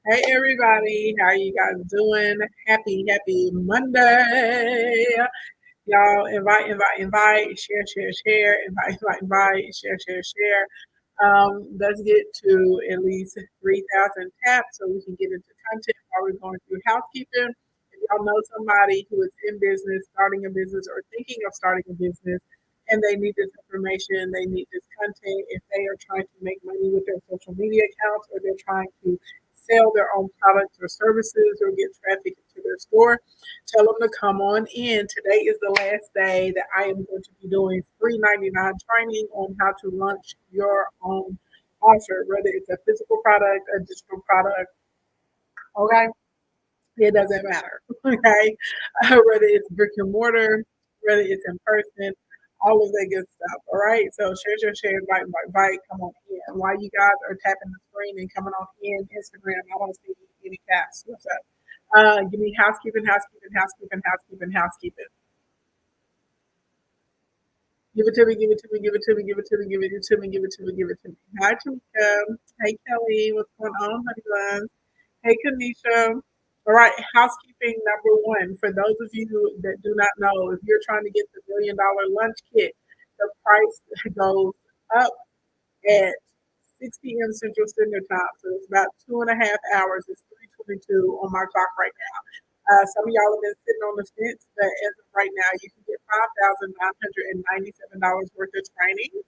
Hey everybody, how you guys doing? Happy Monday. Y'all invite, share, invite, share. Let's get to at least 3,000 taps so we can get into content while we're going through housekeeping. If y'all know somebody who is in business, starting a business, or thinking of starting a business, and they need this information, they need this content, if they are trying to make money with their social media accounts or they're trying to sell their own products or services or get traffic into their store, tell them to come on in. Today is the last day that I am going to be doing free 99 training on how to launch your own offer, whether it's a physical product, a digital product. Okay, it doesn't matter. Okay, whether it's brick and mortar, whether it's in person, all of that good stuff. All right, so share, invite, come on in. While you guys are tapping the screen and coming on in, Instagram, I don't see any taps. What's up? Give me housekeeping. Give it to me, give it to me, give it to me, give it to me, give it to me, give it to me, give it to me. Hi, Tamika. Hey, Kelly. What's going on, honey buns? Hey, Kanisha. All right, housekeeping number one. For those of you that do not know, if you're trying to get the $1 million lunch kit, the price goes up at 6 p.m. Central Standard Time. So it's about 2.5 hours. It's 3:22 on my clock right now. Some of y'all have been sitting on the fence, but as of right now, you can get $5,997 worth of training.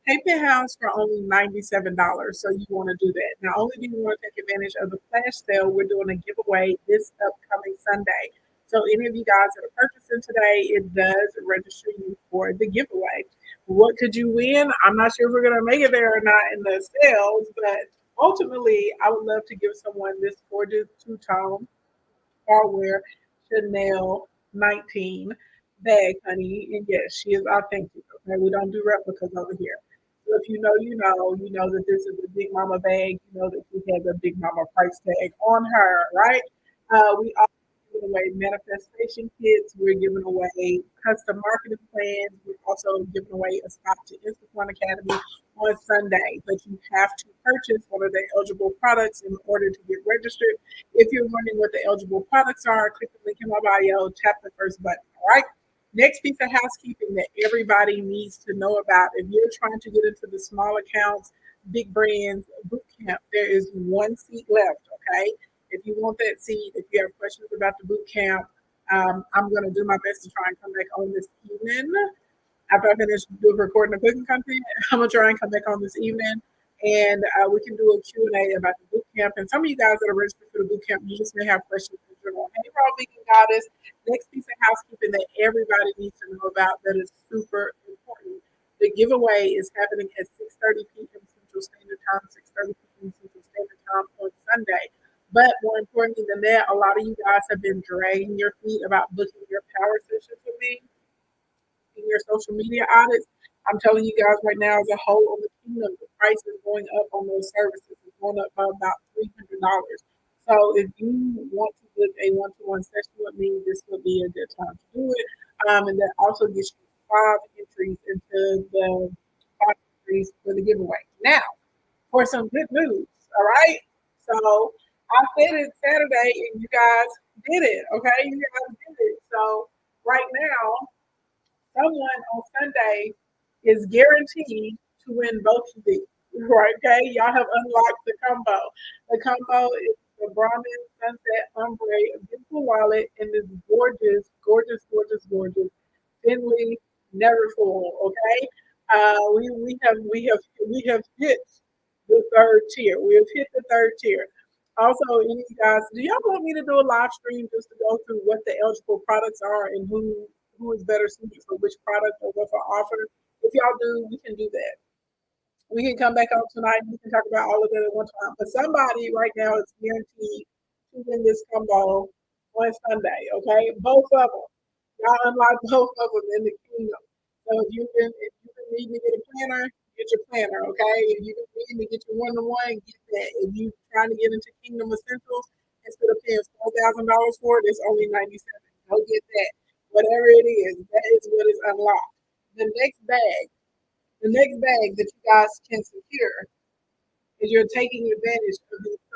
Hey Penthouse for only $97. So you want to do that. Not only do you want to take advantage of the flash sale, we're doing a giveaway this upcoming Sunday. So any of you guys that are purchasing today, it does register you for the giveaway. What could you win? I'm not sure if we're gonna make it there or not in the sales, but ultimately I would love to give someone this gorgeous two-tone hardware Chanel 19 bag, honey. And yes, she is authentic. Okay, we don't do replicas over here. So if you know, you know that this is a Big Mama bag. You know that she has a Big Mama price tag on her, right? We also giving away manifestation kits. We're giving away custom marketing plans. We're also giving away a spot to Instagram Academy on Sunday. But you have to purchase one of the eligible products in order to get registered. If you're wondering what the eligible products are, click the link in my bio, tap the first button. All right. Next piece of housekeeping that everybody needs to know about if you're trying to get into the small accounts, big brands, boot camp, there is one seat left. Okay. If you want that seat, if you have questions about the boot camp, I'm going to do my best to try and come back on this evening after I finish doing recording the cooking content. I'm gonna try and come back on this evening, and we can do a Q&A about the boot camp. And some of you guys that are registered for the boot camp, you just may have questions in general. Hey, Raw Vegan Goddess. Next piece of housekeeping that everybody needs to know about that is super important. The giveaway is happening at 6:30 p.m. Central Standard Time, 6:30 p.m. Central Standard Time on Sunday. But more importantly than that, a lot of you guys have been dragging your feet about booking your power sessions with me in your social media audits. I'm telling you guys right now, as a whole on the kingdom, the price is going up on those services. It's going up by about $300. So if you want to book a one-to-one session with me, this would be a good time to do it. And that also gets you 5 entries into the 5 entries for the giveaway. Now, for some good news, all right? So I said it Saturday, and you guys did it, okay? You guys did it. So right now, someone on Sunday is guaranteed to win both of these. Right? Okay, y'all have unlocked the combo. The combo is the Brahmin Sunset Ombre beautiful wallet in this gorgeous Finley Neverfull. Okay, we have hit the third tier. We have hit the third tier. Also, any of you guys, do y'all want me to do a live stream just to go through what the eligible products are and who is better suited for which product or what for offer? If y'all do, we can do that. We can come back out tonight and we can talk about all of that at one time. But somebody right now is guaranteed to win this combo on Sunday, okay? Both of them. Y'all unlock both of them in the kingdom. So if you've been needing to get a planner, get your planner, okay? If you've been needing to get your one-to-one, get that. If you're trying to get into Kingdom Essentials, instead of paying $4,000 for it, it's only 97. Go get that. Whatever it is, that is what is unlocked. The next bag, the next bag that you guys can secure is you're taking advantage of these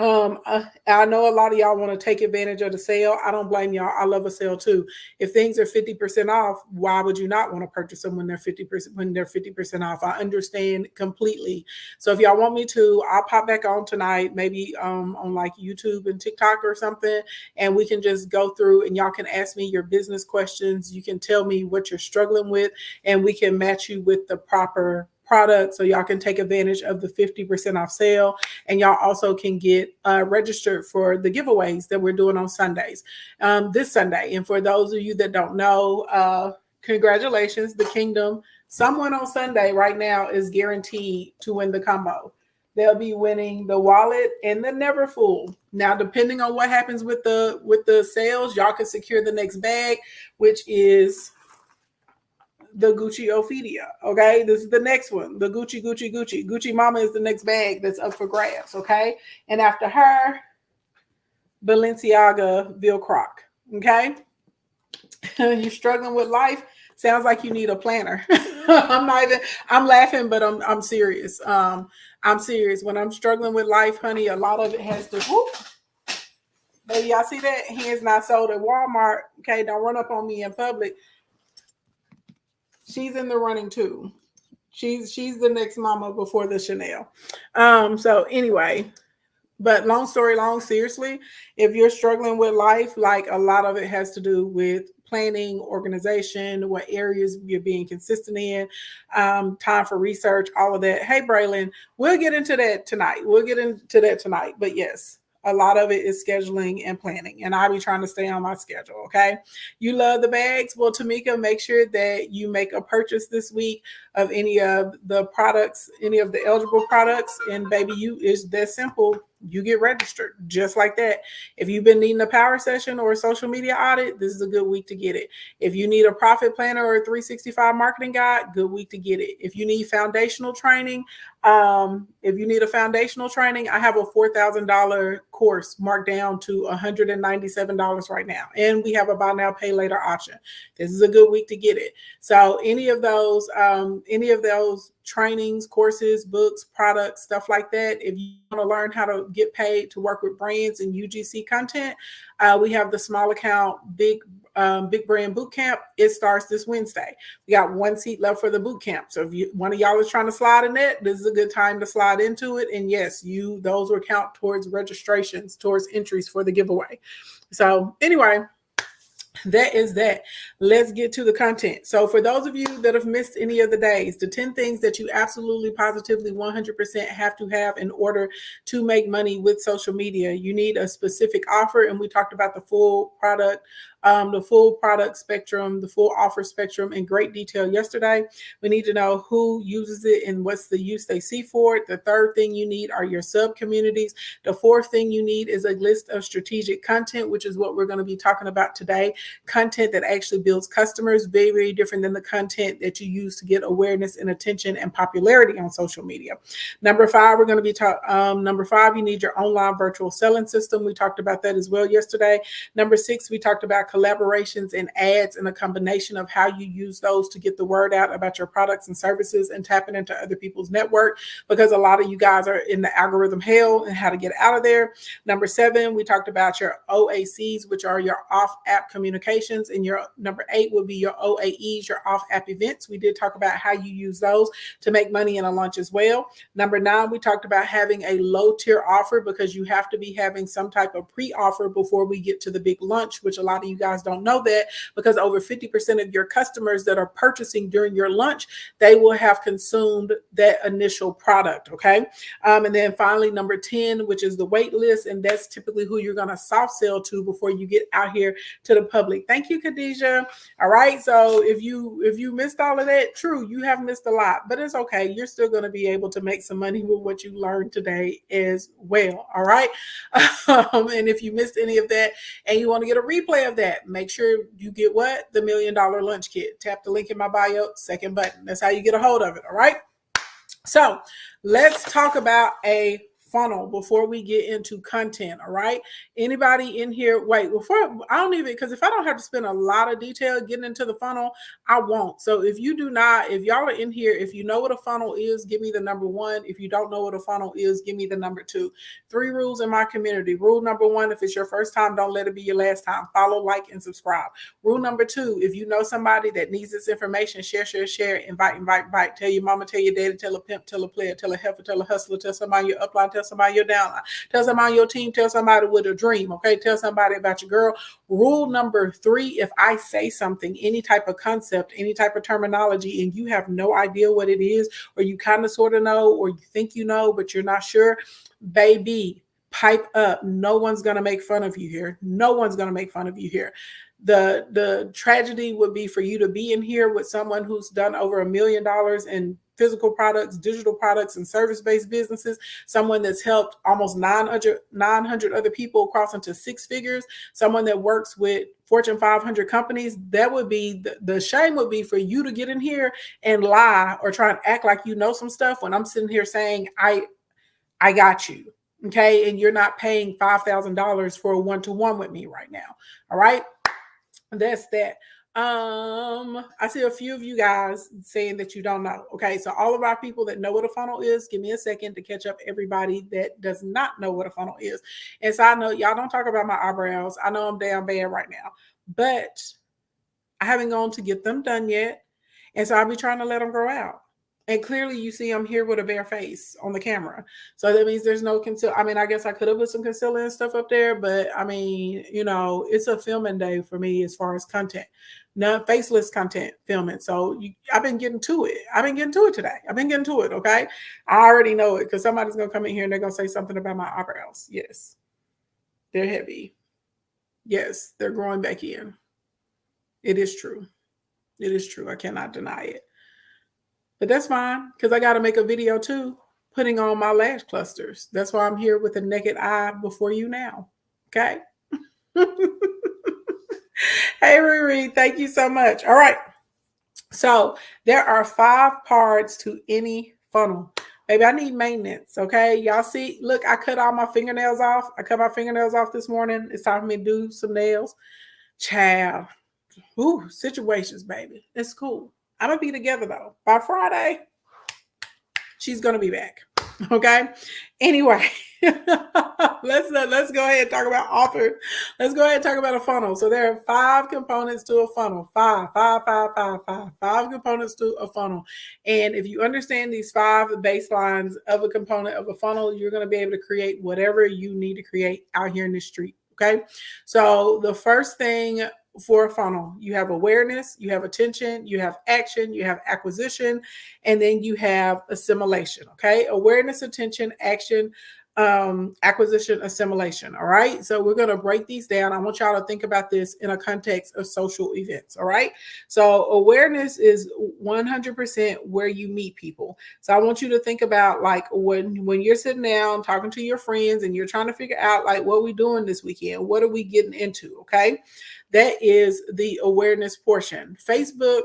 I know a lot of y'all want to take advantage of the sale. I don't blame y'all. I love a sale too. If things are 50% off, why would you not want to purchase them when they're 50% off? I understand completely. So if y'all want me to, I'll pop back on tonight, maybe on like YouTube and TikTok or something, and we can just go through and y'all can ask me your business questions. You can tell me what you're struggling with, and we can match you with the proper product so y'all can take advantage of the 50% off sale, and y'all also can get registered for the giveaways that we're doing on Sundays, this Sunday. And for those of you that don't know, congratulations, the Kingdom. Someone on Sunday right now is guaranteed to win the combo. They'll be winning the wallet and the Never Full. Now, depending on what happens with the sales, y'all can secure the next bag, which is the Gucci Ophidia. Okay, this is the next one. The Gucci Mama is the next bag that's up for grabs. Okay, and after her, Balenciaga Ville Croc. Okay, you're struggling with life. Sounds like you need a planner. I'm not even. I'm laughing, but I'm serious. I'm serious. When I'm struggling with life, honey, a lot of it has to. Whoop, baby, y'all see that? Hands not sold at Walmart. Okay, don't run up on me in public. She's in the running too. She's the next mama before the Chanel. So anyway, but long story long, seriously, if you're struggling with life, like a lot of it has to do with planning, organization, what areas you're being consistent in, time for research, all of that. Hey, Braylon, we'll get into that tonight. But yes, a lot of it is scheduling and planning, and I'll be trying to stay on my schedule. Okay. You love the bags. Well, Tamika, make sure that you make a purchase this week of any of the products, any of the eligible products. And baby, you is that simple. You get registered just like that. If you've been needing a power session or a social media audit, this is a good week to get it. If you need a profit planner or a 365 marketing guide, good week to get it. If you need foundational training, I have a $4,000 course marked down to $197 right now. And we have a buy now, pay later option. This is a good week to get it. So any of those trainings, courses, books, products, stuff like that, if you want to learn how to get paid to work with brands and UGC content, we have the small account big brand boot camp. It starts this Wednesday. We got one seat left for the boot camp. So if one of y'all is trying to slide in it, this is a good time to slide into it. And yes, those will count towards registrations, towards entries for the giveaway. So anyway, that is that. Let's get to the content. So for those of you that have missed any of the days, the 10 things that you absolutely, positively, 100% have to have in order to make money with social media. You need a specific offer, and we talked about the full product spectrum, the full offer spectrum in great detail yesterday. We need to know who uses it and what's the use they see for it. The third thing you need are your sub communities. The fourth thing you need is a list of strategic content, which is what we're going to be talking about today. Content that actually builds customers, very, very different than the content that you use to get awareness and attention and popularity on social media. Number five, we're going to be number five, you need your online virtual selling system. We talked about that as well yesterday. Number six, we talked about collaborations and ads and a combination of how you use those to get the word out about your products and services and tapping into other people's network, because a lot of you guys are in the algorithm hell and how to get out of there. Number seven, we talked about your OACs, which are your off-app communications, and your number eight would be your OAEs, your off-app events. We did talk about how you use those to make money in a launch as well. Number nine, we talked about having a low-tier offer, because you have to be having some type of pre-offer before we get to the big lunch, which a lot of you guys don't know that, because over 50% of your customers that are purchasing during your lunch, they will have consumed that initial product. Okay. And then finally, number 10, which is the wait list. And that's typically who you're going to soft sell to before you get out here to the public. Thank you, Khadijah. All right. So if you missed all of that, true, you have missed a lot, but it's okay. You're still going to be able to make some money with what you learned today as well. All right. And if you missed any of that and you want to get a replay of that, make sure you get what? The $1 Million Lunch Kit. Tap the link in my bio, second button. That's how you get a hold of it. All right. So let's talk about a funnel before we get into content. All right. Anybody in here? Wait, before I don't even, because if I don't have to spend a lot of detail getting into the funnel, I won't. So if you do not, if y'all are in here, if you know what a funnel is, give me the number one. If you don't know what a funnel is, give me the number two. 3 rules in my community. Rule number one, if it's your first time, don't let it be your last time. Follow, like, and subscribe. Rule number two, if you know somebody that needs this information, share, share, share, invite, invite, invite. Tell your mama, tell your daddy, tell a pimp, tell a player, tell a heifer, tell a hustler, tell somebody your upline, tell somebody your downline, tell somebody on your team, tell somebody with a dream, okay? Tell somebody about your girl. Rule number three, if I say something, any type of concept, any type of terminology, and you have no idea what it is, or you kind of sort of know, or you think you know, but you're not sure, baby, pipe up. No one's going to make fun of you here. No one's going to make fun of you here. The tragedy would be for you to be in here with someone who's done over $1 million in physical products, digital products, and service-based businesses, someone that's helped almost 900 other people cross into 6 figures, someone that works with Fortune 500 companies. That would be, the shame would be for you to get in here and lie or try and act like you know some stuff when I'm sitting here saying, I got you. Okay. And you're not paying $5,000 for a one-to-one with me right now. All right. That's that. I see a few of you guys saying that you don't know. Okay, so all of our people that know what a funnel is, give me a second to catch up everybody that does not know what a funnel is. And so I know y'all don't talk about my eyebrows. I know I'm damn bad right now, but I haven't gone to get them done yet. And so I'll be trying to let them grow out. And clearly you see I'm here with a bare face on the camera. So that means there's no conceal. I mean, I guess I could have put some concealer and stuff up there, but I mean, you know, it's a filming day for me as far as content. Not faceless content filming. So I've been getting to it. I've been getting to it today. I've been getting to it, okay? I already know it because somebody's going to come in here and they're going to say something about my eyebrows. Yes. They're heavy. Yes, they're growing back in. It is true. It is true. I cannot deny it. But that's fine because I got to make a video too, putting on my lash clusters. That's why I'm here with a naked eye before you now. Okay. Hey, Riri, thank you so much. All right. So there are 5 parts to any funnel. Baby, I need maintenance. Okay. Y'all see, look, I cut all my fingernails off. I cut my fingernails off this morning. It's time for me to do some nails. Child. Ooh, situations, baby. It's cool. I'm going to be together though. By Friday, she's going to be back. Okay. Anyway, let's go ahead and talk about authors. Let's go ahead and talk about a funnel. So there are 5 components to a funnel. Five components to a funnel. And if you understand these 5 baselines of a component of a funnel, you're going to be able to create whatever you need to create out here in the street. Okay. So the first thing for a funnel, you have awareness, you have attention, you have action, you have acquisition, and then you have assimilation. Okay. Awareness, attention, action, acquisition, assimilation. All right. So we're going to break these down. I want y'all to think about this in a context of social events. All right. So awareness is 100% where you meet people. So I want you to think about like when you're sitting down talking to your friends and you're trying to figure out like what we doing this weekend, what are we getting into? Okay. That is the awareness portion. Facebook,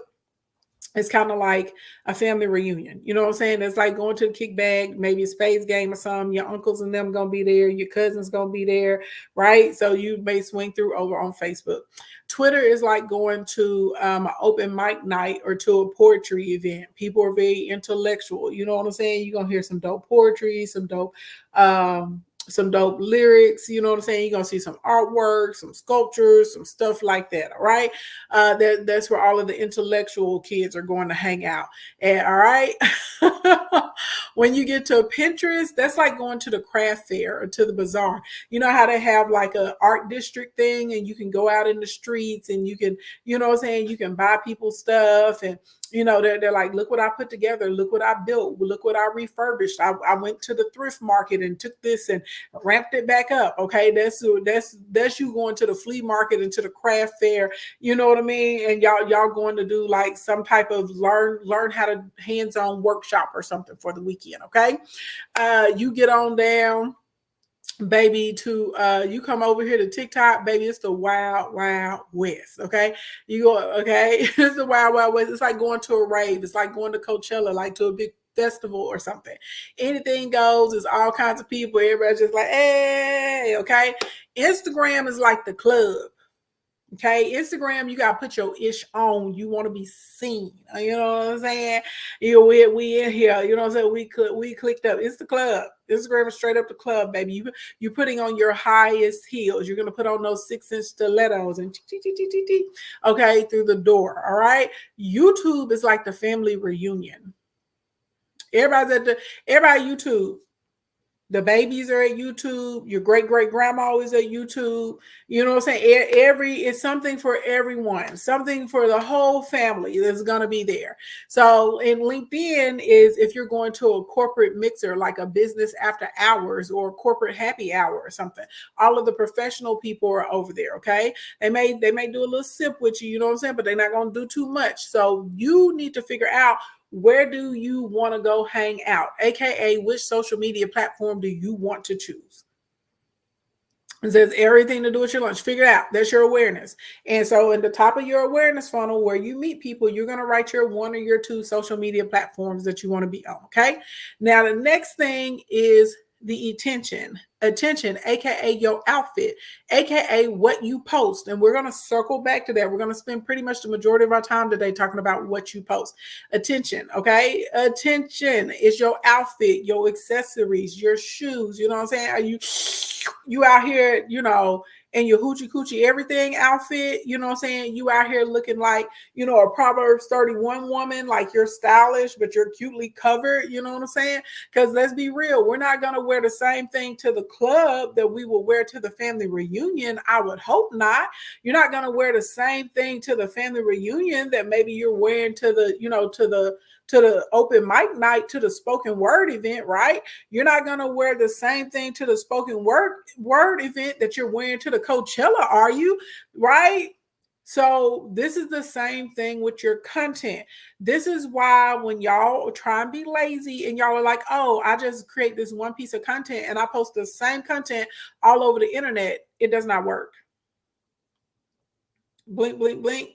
it's kind of like a family reunion. You know what I'm saying? It's like going to the kickback, maybe a spades game or something. Your uncles and them going to be there. Your cousins going to be there, right? So you may swing through over on Facebook. Twitter is like going to an open mic night or to a poetry event. People are very intellectual. You know what I'm saying? You're going to hear some dope poetry, some dope lyrics, you know what I'm saying? You're going to see some artwork, some sculptures, some stuff like that, all right? That's where all of the intellectual kids are going to hang out. And all right, when you get to Pinterest, that's like going to the craft fair or to the bazaar. You know how they have like a art district thing and you can go out in the streets and you can, you know what I'm saying? You can buy people's stuff and you know, they're like, look what I put together. Look what I built. Look what I refurbished. I went to the thrift market and took this and ramped it back up. Okay. That's you going to the flea market and to the craft fair. You know what I mean? And y'all going to do like some type of learn how to hands-on workshop or something for the weekend. Okay. You get on down, baby, to you come over here to TikTok, baby. It's the wild west. Okay, you go. Okay, it's the wild west. It's like going to a rave. It's like going to Coachella, like to a big festival or something. Anything goes. There's all kinds of people. Everybody's just like, hey, okay. Instagram is like the club. Okay, Instagram, you gotta put your ish on. You want to be seen. You know what I'm saying? We in here. You know what I'm saying? We clicked up. It's the club. Instagram is straight up the club, baby. You're putting on your highest heels. You're gonna put on those 6-inch stilettos and okay through the door. All right. YouTube is like the family reunion. Everybody YouTube. The babies are at YouTube. Your great grandma is at YouTube. You know what I'm saying? It's something for everyone, something for the whole family that's going to be there. So in LinkedIn is if you're going to a corporate mixer, like a business after hours or corporate happy hour or something. All of the professional people are over there. Okay. They may do a little sip with you, you know what I'm saying? But they're not going to do too much. So you need to figure out, where do you want to go hang out? AKA, which social media platform do you want to choose? It says everything to do with your lunch. Figure it out. That's your awareness. And so in the top of your awareness funnel where you meet people, you're going to write your 1 or your 2 social media platforms that you want to be on. Okay. Now, the next thing is the attention, aka your outfit, aka what you post. And we're going to circle back to that. We're going to spend pretty much the majority of our time today talking about what you post. Attention, okay? Attention is your outfit, your accessories, your shoes. You know what I'm saying? Are you out here, you know, in your hoochie coochie everything outfit, you know what I'm saying? You out here looking like, you know, a Proverbs 31 woman, like you're stylish, but you're cutely covered, you know what I'm saying? Because let's be real, we're not going to wear the same thing to the club that we will wear to the family reunion. I would hope not. You're not going to wear the same thing to the family reunion that maybe you're wearing to the, you know, to the open mic night, to the spoken word event, right? You're not going to wear the same thing to the spoken word event that you're wearing to the Coachella, are you? Right? So this is the same thing with your content. This is why when y'all try and be lazy and y'all are like, oh, I just create this one piece of content and I post the same content all over the internet, it does not work. Blink, blink, blink.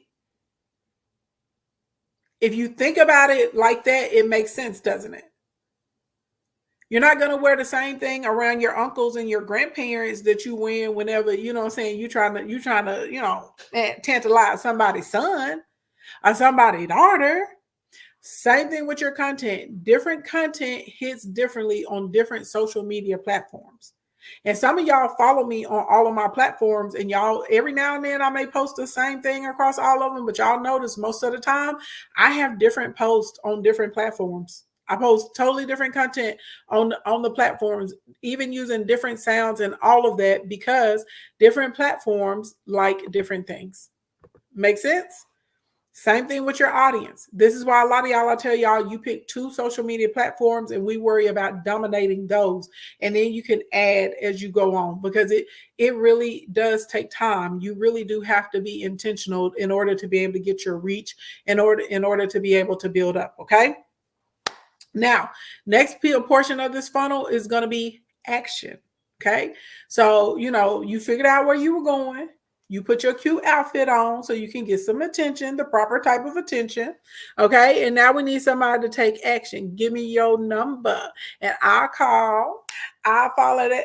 If you think about it like that, it makes sense, doesn't it? You're not going to wear the same thing around your uncles and your grandparents that you wear whenever, you know what I'm saying, you trying to, you know, tantalize somebody's son or somebody's daughter. Same thing with your content. Different content hits differently on different social media platforms. And some of y'all follow me on all of my platforms, and y'all, every now and then I may post the same thing across all of them, but y'all notice most of the time I have different posts on different platforms. I post totally different content on the platforms, even using different sounds and all of that, because different platforms like different things. Make sense? Same thing with your audience. This is why a lot of y'all, I tell y'all, you pick 2 social media platforms and we worry about dominating those. And then you can add as you go on, because it really does take time. You really do have to be intentional in order to be able to get your reach, in order to be able to build up. Okay. Now, next portion of this funnel is going to be action. Okay. So, you know, you figured out where you were going. You put your cute outfit on so you can get some attention, the proper type of attention. Okay. And now we need somebody to take action. Give me your number and I'll follow that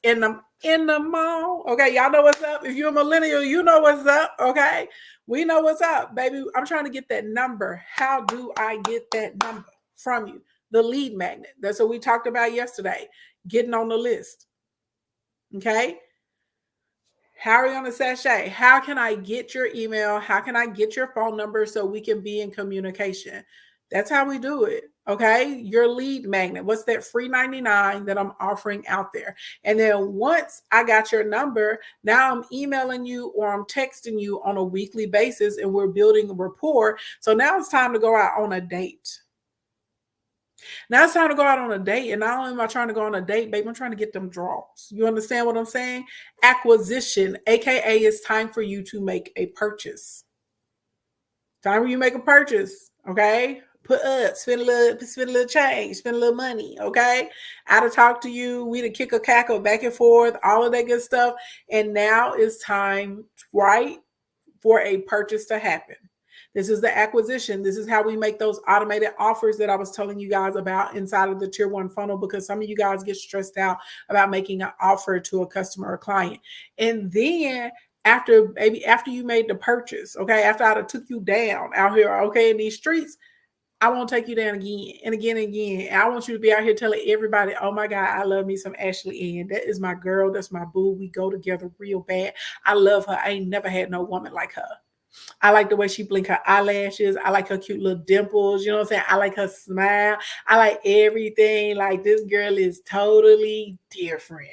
in the mall. Okay. Y'all know what's up. If you're a millennial, you know what's up. Okay. We know what's up, baby. I'm trying to get that number. How do I get that number from you? The lead magnet. That's what we talked about yesterday. Getting on the list. Okay. How are you on the sachet? How can I get your email? How can I get your phone number so we can be in communication? That's how we do it. Okay. Your lead magnet. What's that free 99 that I'm offering out there? And then once I got your number, now I'm emailing you or I'm texting you on a weekly basis and we're building a rapport. So now it's time to go out on a date. Now it's time to go out on a date. And not only am I trying to go on a date, babe, I'm trying to get them draws. You understand what I'm saying? Acquisition, aka it's time for you to make a purchase. Time for you to make a purchase. Okay. Put up, spend a little change, spend a little money. Okay. I to talk to you. We to kick a cackle back and forth, all of that good stuff. And now it's time, right, for a purchase to happen. This is the acquisition. This is how we make those automated offers that I was telling you guys about inside of the tier one funnel, because some of you guys get stressed out about making an offer to a customer or client. And then after you made the purchase, okay, after I took you down out here, okay, in these streets, I won't take you down again and again and again. And I want you to be out here telling everybody, oh my God, I love me some Ashley Ann. That is my girl. That's my boo. We go together real bad. I love her. I ain't never had no woman like her. I like the way she blink her eyelashes. I like her cute little dimples. You know what I'm saying? I like her smile. I like everything. Like, this girl is totally different.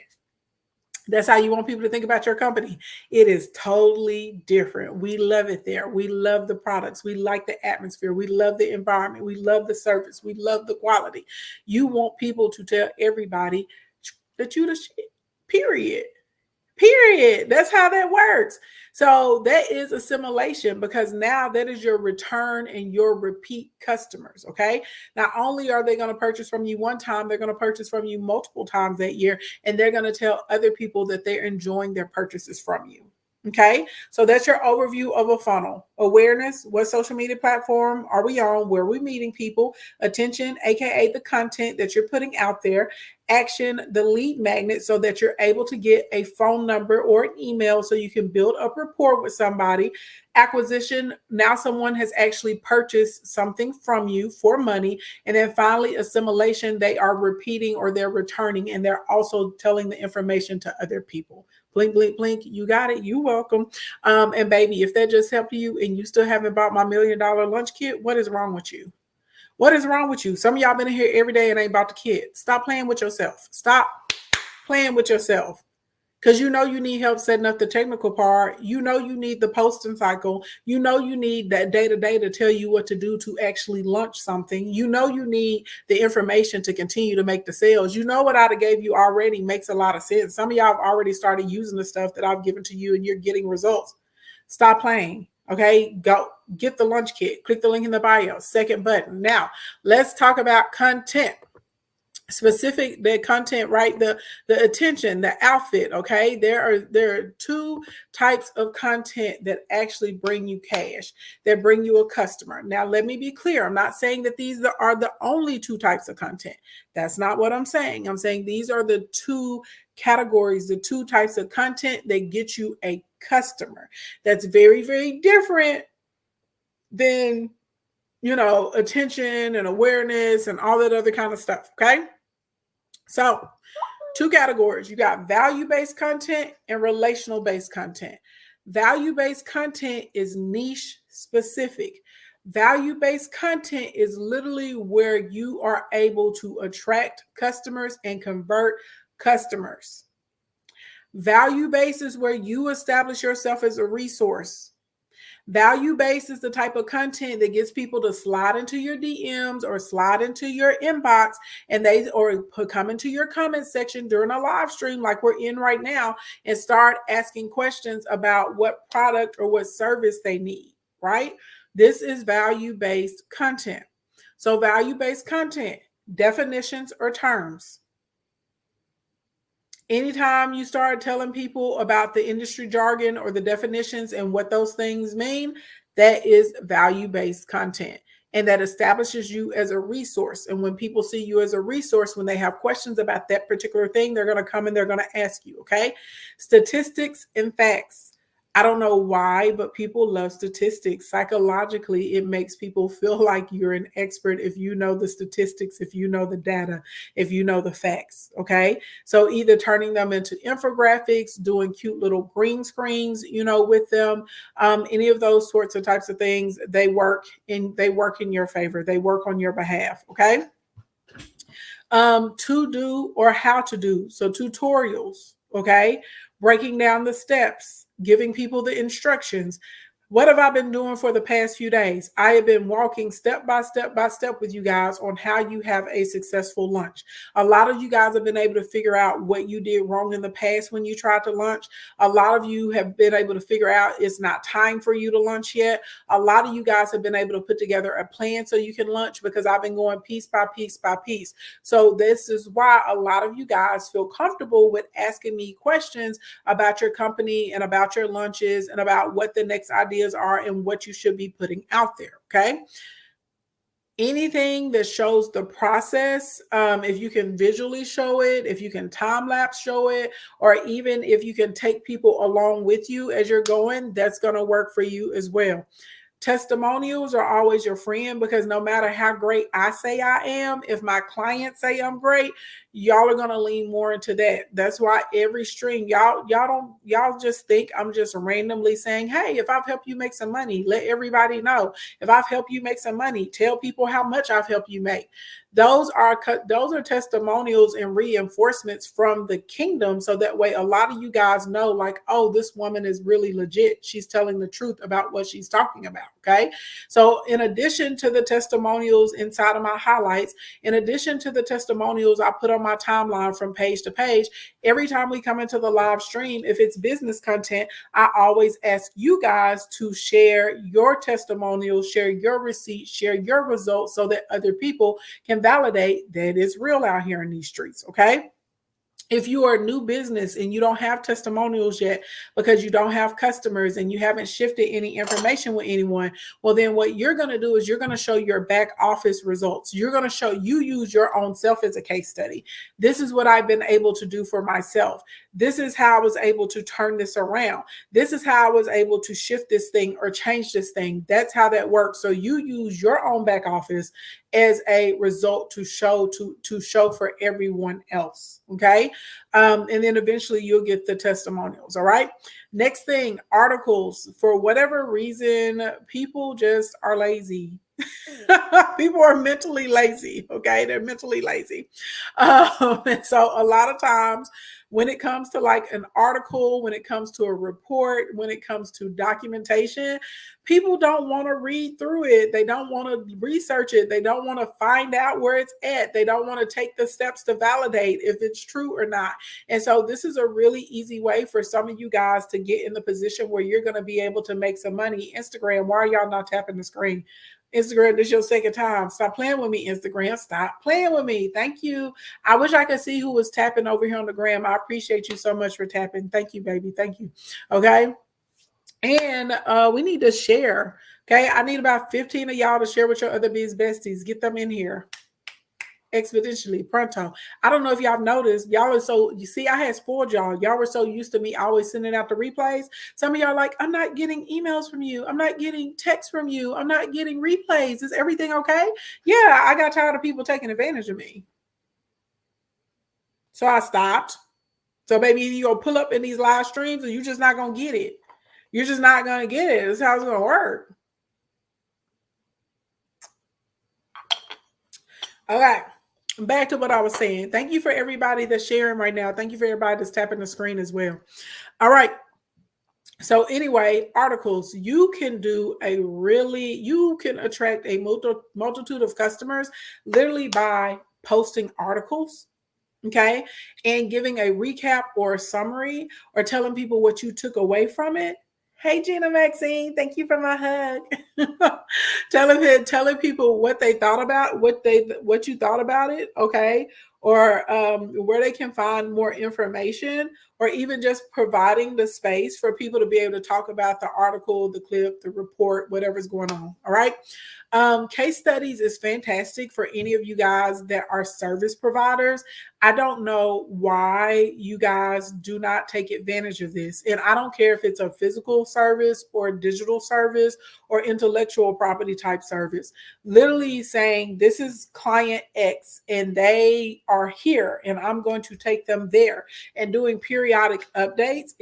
That's how you want people to think about your company. It is totally different. We love it there. We love the products. We like the atmosphere. We love the environment. We love the service. We love the quality. You want people to tell everybody that you the shit. Period. Period. That's how that works. So that is assimilation, because now that is your return and your repeat customers. Okay. Not only are they going to purchase from you one time, they're going to purchase from you multiple times that year, and they're going to tell other people that they're enjoying their purchases from you. Okay. So that's your overview of a funnel. Awareness. What social media platform are we on? Where are we meeting people? Attention, AKA the content that you're putting out there. Action, the lead magnet, so that you're able to get a phone number or an email so you can build up rapport with somebody. Acquisition, now someone has actually purchased something from you for money. And then finally, assimilation, they are repeating or they're returning, and they're also telling the information to other people. Blink, blink, blink. You got it. You welcome. And baby, if that just helped you and you still haven't bought my $1 million lunch kit, what is wrong with you? What is wrong with you? Some of y'all been in here every day and ain't bought the kit. Stop playing with yourself. Stop playing with yourself. Because you know you need help setting up the technical part. You know you need the posting cycle. You know you need that day-to-day to tell you what to do to actually launch something. You know you need the information to continue to make the sales. You know what I gave you already makes a lot of sense. Some of y'all have already started using the stuff that I've given to you and you're getting results. Stop playing. Okay, go get the lunch kit. Click the link in the bio. Second button. Now, let's talk about content. Specific the content, right? The attention, the outfit. Okay, there are two types of content that actually bring you cash, that bring you a customer. Now let me be clear, I'm not saying that these are the only two types of content. That's not what I'm saying. I'm saying these are the two categories, the two types of content that get you a customer. That's very, very different than, attention and awareness and all that other kind of stuff. Okay. So, two categories. You got value-based content and relational-based content. Value-based content is niche specific. Value-based content is literally where you are able to attract customers and convert customers. Value-based is where you establish yourself as a resource. Value-based is the type of content that gets people to slide into your DMs or slide into your inbox, and come into your comment section during a live stream like we're in right now and start asking questions about what product or what service they need, right? This is value-based content. So value-based content, definitions or terms. Anytime you start telling people about the industry jargon or the definitions and what those things mean, that is value-based content. And that establishes you as a resource. And when people see you as a resource, when they have questions about that particular thing, they're going to come and they're going to ask you, okay? Statistics and facts. I don't know why, but people love statistics. Psychologically, it makes people feel like you're an expert if you know the statistics, if you know the data, if you know the facts, okay? So either turning them into infographics, doing cute little green screens, with them, any of those sorts of types of things, they work in your favor. They work on your behalf, okay? To do or how to do. So tutorials, okay? Breaking down the steps, giving people the instructions. What have I been doing for the past few days? I have been walking step by step with you guys on how you have a successful lunch. A lot of you guys have been able to figure out what you did wrong in the past when you tried to lunch. A lot of you have been able to figure out it's not time for you to lunch yet. A lot of you guys have been able to put together a plan so you can lunch, because I've been going piece by piece by piece. So this is why a lot of you guys feel comfortable with asking me questions about your company and about your lunches and about what the next idea ideas are and what you should be putting out there. Okay. Anything that shows the process, if you can visually show it, if you can time lapse show it, or even if you can take people along with you as you're going, that's going to work for you as well. Testimonials are always your friend because no matter how great I say I am, if my clients say I'm great, y'all are gonna lean more into that. That's why every stream, y'all just think I'm just randomly saying, hey, if I've helped you make some money, let everybody know. If I've helped you make some money, tell people how much I've helped you make. Those are testimonials and reinforcements from the kingdom. So that way a lot of you guys know, like, oh, this woman is really legit. She's telling the truth about what she's talking about. Okay. So in addition to the testimonials inside of my highlights, in addition to the testimonials I put on my timeline from page to page, every time we come into the live stream, if it's business content, I always ask you guys to share your testimonials, share your receipts, share your results so that other people can validate that it's real out here in these streets. Okay. If you are a new business and you don't have testimonials yet because you don't have customers and you haven't shifted any information with anyone, well, then what you're going to do is you're going to show your back office results. You're going to show you use your own self as a case study. This is what I've been able to do for myself. This is how I was able to turn this around. This is how I was able to shift this thing or change this thing. That's how that works. So you use your own back office as a result to show for everyone else. Okay. And then eventually you'll get the testimonials. All right. Next thing, articles. For whatever reason, people just are lazy. People are mentally lazy. Okay. They're mentally lazy. And so a lot of times when it comes to like an article, when it comes to a report, when it comes to documentation, people don't want to read through it. They don't want to research it. They don't want to find out where it's at. They don't want to take the steps to validate if it's true or not. And so this is a really easy way for some of you guys to get in the position where you're going to be able to make some money. Instagram, why are y'all not tapping the screen? Instagram, this is your second time. Stop playing with me, Instagram. Stop playing with me. Thank you. I wish I could see who was tapping over here on the gram. I appreciate you so much for tapping. Thank you, baby. Thank you. Okay. And we need to share. Okay. I need about 15 of y'all to share with your other biz besties. Get them in here exponentially pronto. I don't know if y'all noticed, y'all are so, you see, I had spoiled y'all. Y'all were so used to me always sending out the replays. Some of y'all are like, I'm not getting emails from you. I'm not getting texts from you. I'm not getting replays. Is everything okay? Yeah, I got tired of people taking advantage of me. So I stopped. So maybe you're going to pull up in these live streams and you're just not going to get it. You're just not going to get it. That's how it's going to work. Okay. Back to what I was saying. Thank you for everybody that's sharing right now. Thank you for everybody that's tapping the screen as well. All right. So anyway, articles, you can attract a multitude of customers literally by posting articles. Okay. And giving a recap or a summary or telling people what you took away from it. Hey, Gina Maxine, thank you for my hug. telling people what they thought about, what you thought about it, okay, or where they can find more information, or even just providing the space for people to be able to talk about the article, the clip, the report, whatever's going on. All right. Case studies is fantastic for any of you guys that are service providers. I don't know why you guys do not take advantage of this. And I don't care if it's a physical service or digital service or intellectual property type service. Literally saying, this is client X and they are here and I'm going to take them there. And doing periodic updates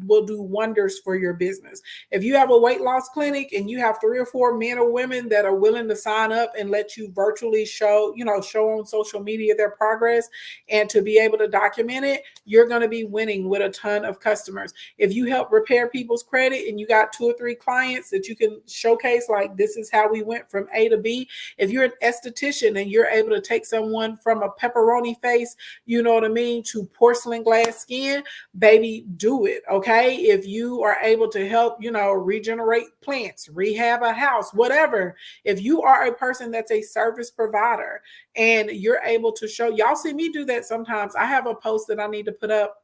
will do wonders for your business. If you have a weight loss clinic and you have 3 or 4 men or women that are willing to sign up and let you virtually show on social media their progress and to be able to document it, you're going to be winning with a ton of customers. If you help repair people's credit and you got 2 or 3 clients that you can showcase, like, this is how we went from A to B. If you're an esthetician and you're able to take someone from a pepperoni face, you know what I mean, to porcelain glass skin, baby, do it. Okay. If you are able to help, regenerate plants, rehab a house, whatever. If you are a person that's a service provider and you're able to show, y'all see me do that sometimes. I have a post that I need to put up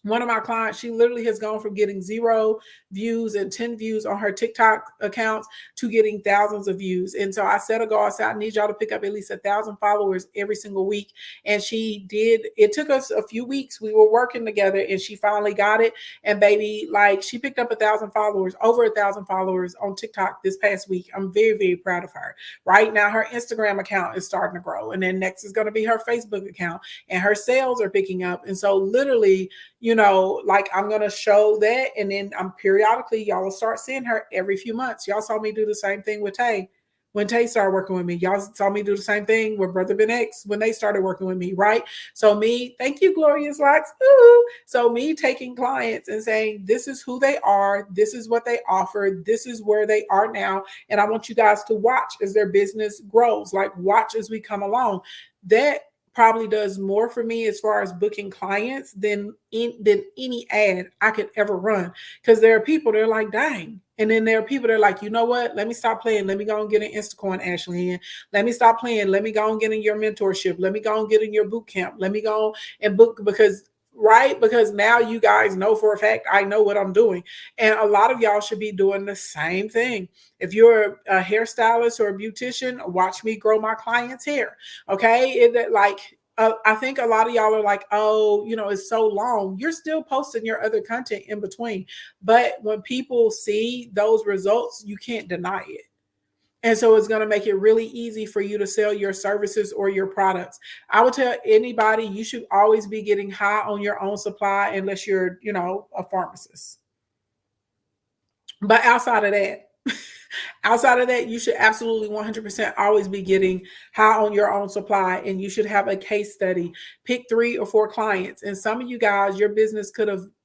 One of my clients, she literally has gone from getting 0 views and 10 views on her TikTok accounts to getting thousands of views. And so I set a goal. I said, I need y'all to pick up at least 1,000 followers every single week. And she did. It took us a few weeks. We were working together and she finally got it. And baby, like she picked up 1,000 followers, over 1,000 followers on TikTok this past week. I'm very, very proud of her. Right now, her Instagram account is starting to grow. And then next is going to be her Facebook account. And her sales are picking up. And so literally, like I'm going to show that. And then I'm periodically, y'all will start seeing her every few months. Y'all saw me do the same thing with Tay. When Tay started working with me, y'all saw me do the same thing with Brother Ben X when they started working with me, right? So me, thank you, Glorious Locks. Ooh. So me taking clients and saying, this is who they are. This is what they offer. This is where they are now. And I want you guys to watch as their business grows, like watch as we come along. That probably does more for me as far as booking clients than any ad I could ever run. Because there are people that are like, dang. And then there are people that are like, you know what? Let me stop playing. Let me go and get an Instacoin, Ashley. And let me stop playing. Let me go and get in your mentorship. Let me go and get in your boot camp. Let me go and book because now you guys know for a fact I know what I'm doing. And a lot of y'all should be doing the same thing. If you're a hairstylist or a beautician, watch me grow my clients' hair. Okay. I think a lot of y'all are like, oh, it's so long. You're still posting your other content in between. But when people see those results, you can't deny it. And so it's going to make it really easy for you to sell your services or your products. I would tell anybody you should always be getting high on your own supply unless you're, a pharmacist. But outside of that, you should absolutely 100% always be getting high on your own supply, and you should have a case study. Pick 3 or 4 clients. And some of you guys, your business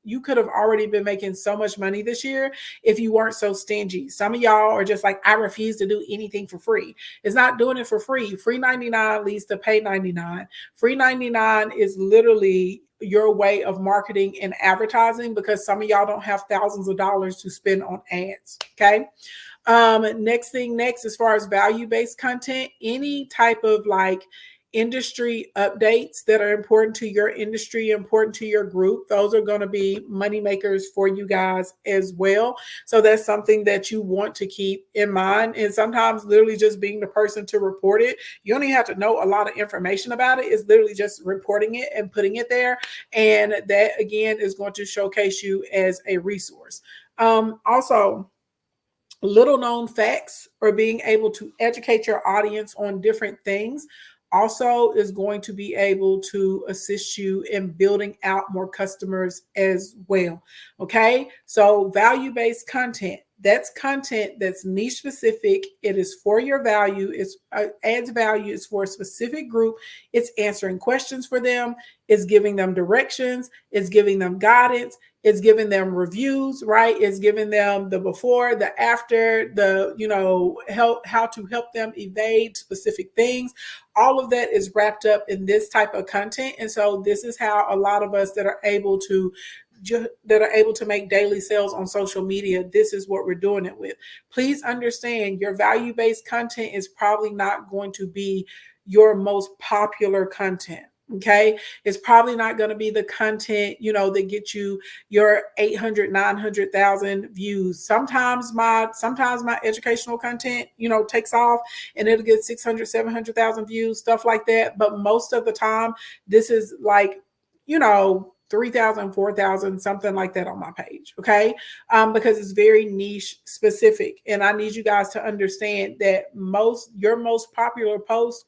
you could have already been making so much money this year if you weren't so stingy. Some of y'all are just like, I refuse to do anything for free. It's not doing it for free. Free 99 leads to pay 99. Free 99 is literally your way of marketing and advertising because some of y'all don't have thousands of dollars to spend on ads. Okay. Next, as far as value-based content, any type of like industry updates that are important to your industry, important to your group, those are going to be money makers for you guys as well. So that's something that you want to keep in mind. And sometimes literally just being the person to report it, you don't even have to know a lot of information about it. It's literally just reporting it and putting it there. And that again is going to showcase you as a resource. Also, little known facts or being able to educate your audience on different things also is going to be able to assist you in building out more customers as well. Okay, so value-based content. That's content that's niche specific. It is for your value. It's adds value. It's for a specific group. It's answering questions for them. It's giving them directions. It's giving them guidance. It's giving them reviews, right? It's giving them the before, the after, how to help them evade specific things. All of that is wrapped up in this type of content. And so this is how a lot of us that are able to make daily sales on social media, this is what we're doing it with. Please understand your value-based content is probably not going to be your most popular content. Okay. It's probably not going to be the content, that gets you your 800, 900,000 views. Sometimes my educational content, takes off and it'll get 600, 700,000 views, stuff like that. But most of the time, this is like, 3,000, 4,000, something like that on my page. Okay. Because it's very niche specific. And I need you guys to understand that your most popular posts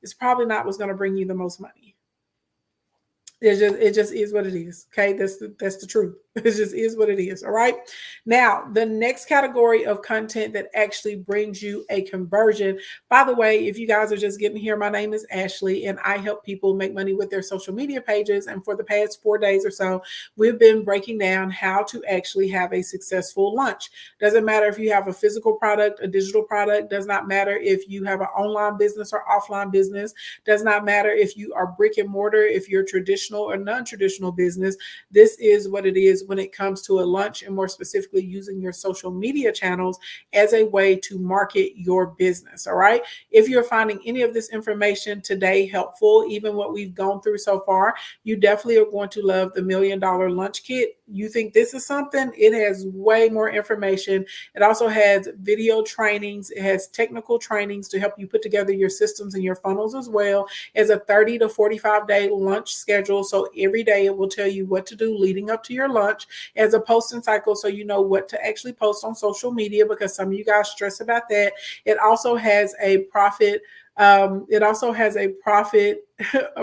it's probably not what's going to bring you the most money. It just is what it is. Okay. That's the truth. It just is what it is. All right. Now, the next category of content that actually brings you a conversion. By the way, if you guys are just getting here, my name is Ashley and I help people make money with their social media pages. And for the past 4 days or so, we've been breaking down how to actually have a successful launch. Doesn't matter if you have a physical product, a digital product, does not matter if you have an online business or offline business, does not matter if you are brick and mortar, if you're traditional or non-traditional business. This is what it is. is when it comes to a lunch, and more specifically using your social media channels as a way to market your business. All right. If you're finding any of this information today helpful, even what we've gone through so far, you definitely are going to love the $1,000,000 lunch kit. You think this is something? It has way more information. It also has video trainings. It has technical trainings to help you put together your systems and your funnels as well as a 30 to 45-day lunch schedule. So every day it will tell you what to do leading up to your lunch, as a posting cycle, so you know what to actually post on social media, because some of you guys stress about that. It also has a profit a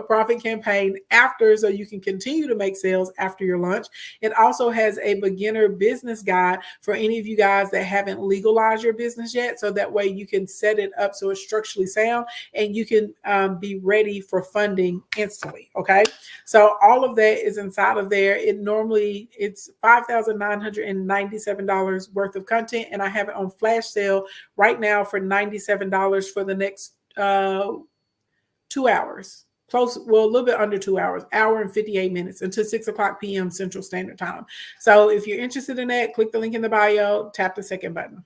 profit campaign after, so you can continue to make sales after your lunch. It also has a beginner business guide for any of you guys that haven't legalized your business yet, so that way you can set it up so it's structurally sound and you can be ready for funding instantly. Okay, so all of that is inside of there. It's $5,997 worth of content, and I have it on flash sale right now for $97 for the next 2 hours. Close, well, a little bit under 2 hours, hour and 58 minutes until 6 o'clock p.m. Central Standard Time. So if you're interested in that, click the link in the bio, tap the second button.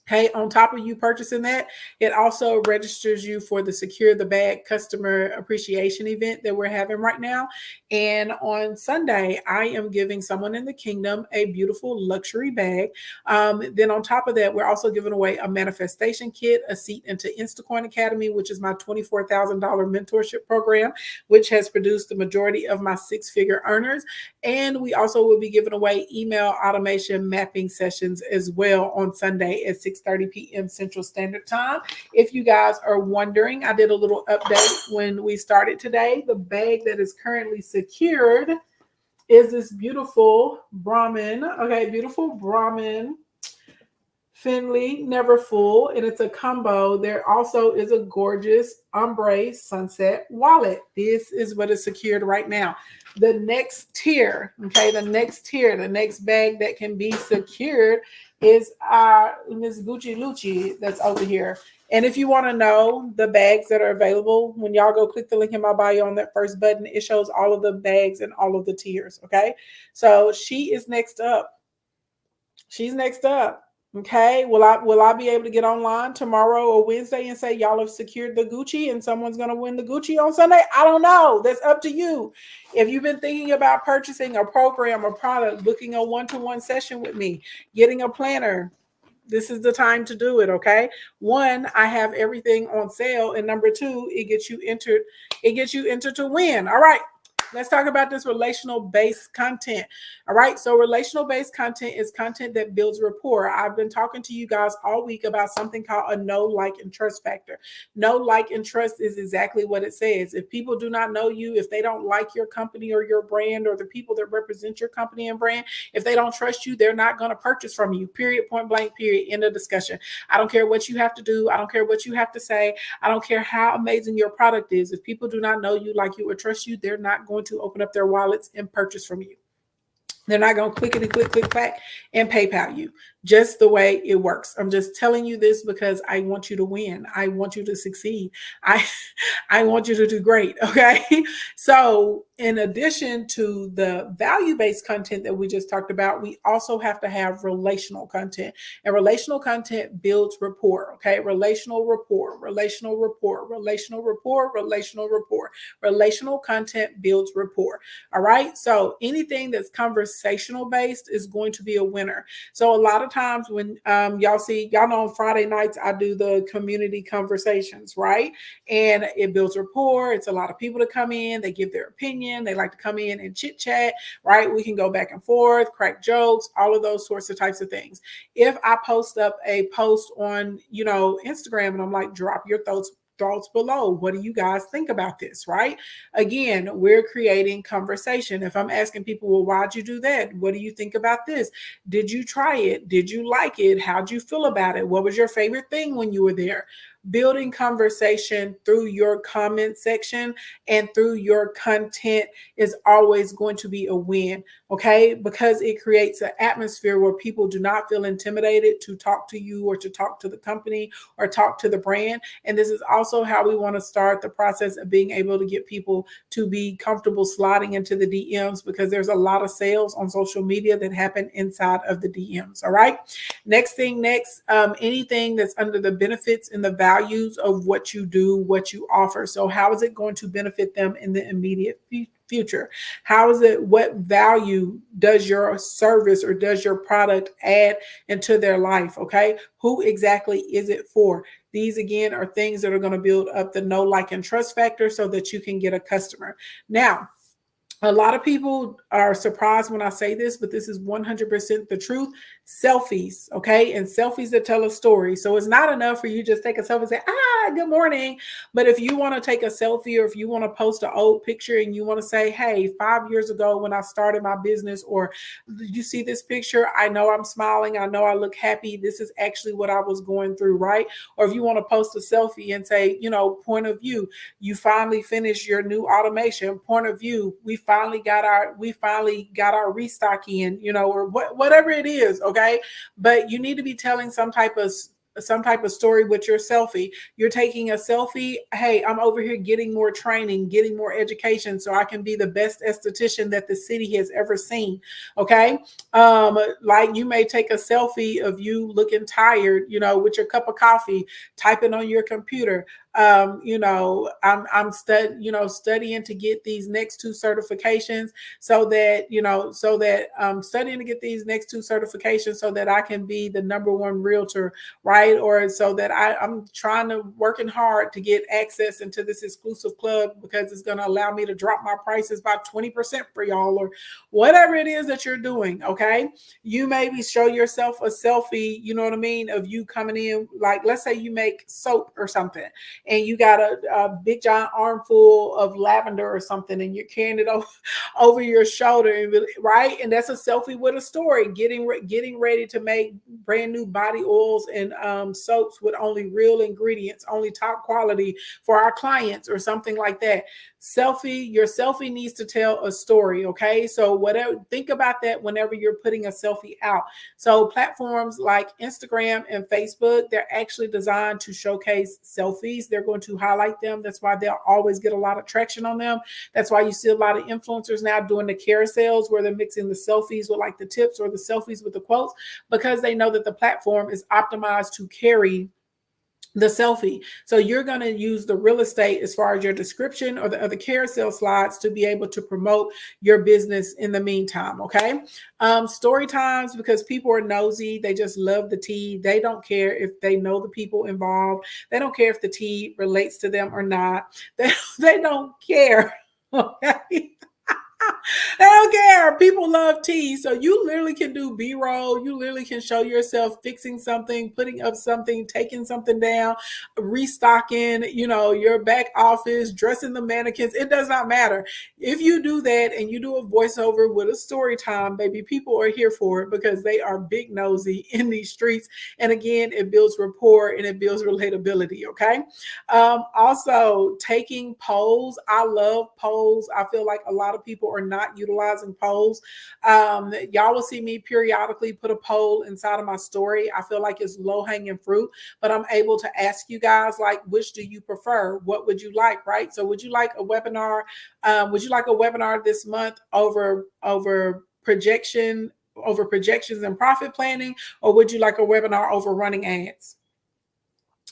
Hey, on top of you purchasing that, it also registers you for the Secure the Bag customer appreciation event that we're having right now. And on Sunday, I am giving someone in the kingdom a beautiful luxury bag. Then on top of that, we're also giving away a manifestation kit, a seat into Instacoin Academy, which is my $24,000 mentorship program, which has produced the majority of my six-figure earners. And we also will be giving away email automation mapping sessions as well on Sunday at 6:30 p.m. Central Standard Time. If you guys are wondering, I did a little update when we started today. The bag that is currently secured is this beautiful Brahmin. Okay, beautiful Brahmin Finley Never Full, and it's a combo. There also is a gorgeous ombre sunset wallet. This is what is secured right now. The next tier, the next bag that can be secured is Miss Gucci Lucci that's over here. And if you want to know the bags that are available, when y'all go click the link in my bio on that first button, it shows all of the bags and all of the tiers. Okay, so she is next up. She's next up. Okay. Will I be able to get online tomorrow or Wednesday and say y'all have secured the Gucci and someone's gonna win the Gucci on Sunday? I don't know. That's up to you. If you've been thinking about purchasing a program or product, booking a one-to-one session with me, getting a planner, this is the time to do it. Okay. One, I have everything on sale, and number two, it gets you entered to win. All right. Let's talk about this relational based content. All right. So relational based content is content that builds rapport. I've been talking to you guys all week about something called a know, like, and trust factor. Know, like, and trust is exactly what it says. If people do not know you, if they don't like your company or your brand or the people that represent your company and brand, if they don't trust you, they're not going to purchase from you. Period, point blank, period. End of discussion. I don't care what you have to do. I don't care what you have to say. I don't care how amazing your product is. If people do not know you, like you, or trust you, they're not going to open up their wallets and purchase from you. They're not going to clickety click back and PayPal you. Just the way it works. I'm just telling you this because I want you to win. I want you to succeed. I want you to do great. Okay. So in addition to the value-based content that we just talked about, we also have to have relational content. And relational content builds rapport. Okay. Relational rapport, relational rapport, relational rapport, relational rapport. Relational content builds rapport. All right. So anything that's conversational based is going to be a winner. So a lot of times when y'all know on Friday nights, I do the community conversations, right? And it builds rapport. It's a lot of people to come in. They give their opinion. They like to come in and chit chat, right? We can go back and forth, crack jokes, all of those sorts of types of things. If I post up a post on, Instagram, and I'm like, drop your thoughts below. What do you guys think about this, right? Again, we're creating conversation. If I'm asking people, well, why'd you do that? What do you think about this? Did you try it? Did you like it? How'd you feel about it? What was your favorite thing when you were there? building conversation through your comment section and through your content is always going to be a win, okay? Because it creates an atmosphere where people do not feel intimidated to talk to you or to talk to the company or talk to the brand. And this is also how we want to start the process of being able to get people to be comfortable sliding into the DMs, because there's a lot of sales on social media that happen inside of the DMs. All right. Next, anything that's under the benefits and the values of what you do, what you offer. So, how is it going to benefit them in the immediate future? How is it, what value does your service or does your product add into their life? Okay. Who exactly is it for? These again are things that are going to build up the know, like, and trust factor so that you can get a customer. Now, a lot of people are surprised when I say this, but this is 100% the truth. Selfies, okay? And selfies that tell a story. So it's not enough for you just take a selfie and say, good morning. But if you want to take a selfie, or if you want to post an old picture and you want to say, hey, 5 years ago when I started my business, or you see this picture, I know I'm smiling, I know I look happy. This is actually what I was going through, right? Or if you want to post a selfie and say, point of view, you finally finished your new automation. Point of view, we finally got our restock in, or whatever it is, okay? But you need to be telling some type of story with your selfie. You're taking a selfie. Hey, I'm over here getting more training, getting more education so I can be the best esthetician that the city has ever seen. Okay. Like you may take a selfie of you looking tired, with your cup of coffee, typing on your computer. I'm studying to get these next two certifications so that studying to get these next two certifications so that I can be the number one realtor, right? Or so that I'm working hard to get access into this exclusive club because it's going to allow me to drop my prices by 20% for y'all, or whatever it is that you're doing. Okay. You maybe show yourself a selfie, you know what I mean, of you coming in, like, let's say you make soap or something, and you got a big giant armful of lavender or something, and you're carrying it over your shoulder, right? And that's a selfie with a story, getting ready to make brand new body oils and soaps with only real ingredients, only top quality for our clients, or something like that. Your selfie needs to tell a story. Okay. So think about that whenever you're putting a selfie out. So platforms like Instagram and Facebook, they're actually designed to showcase selfies. They're going to highlight them. That's why they'll always get a lot of traction on them. That's why you see a lot of influencers now doing the carousels where they're mixing the selfies with like the tips or the selfies with the quotes, because they know that the platform is optimized to carry the selfie. So you're going to use the real estate as far as your description or the other carousel slides to be able to promote your business in the meantime. Okay. Story times, because people are nosy. They just love the tea. They don't care if they know the people involved. They don't care if the tea relates to them or not. They don't care. Okay. They don't care. People love tea. So you literally can do B-roll. You literally can show yourself fixing something, putting up something, taking something down, restocking, your back office, dressing the mannequins. It does not matter. If you do that and you do a voiceover with a story time, baby, people are here for it because they are big nosy in these streets. And again, it builds rapport and it builds relatability. Okay. Also, taking polls. I love polls. I feel like a lot of people are not utilizing polls. Y'all will see me periodically put a poll inside of my story. I feel like it's low hanging fruit, but I'm able to ask you guys, like, which do you prefer? What would you like, right? So would you like a webinar? Would you like a webinar this month over projections and profit planning? Or would you like a webinar over running ads?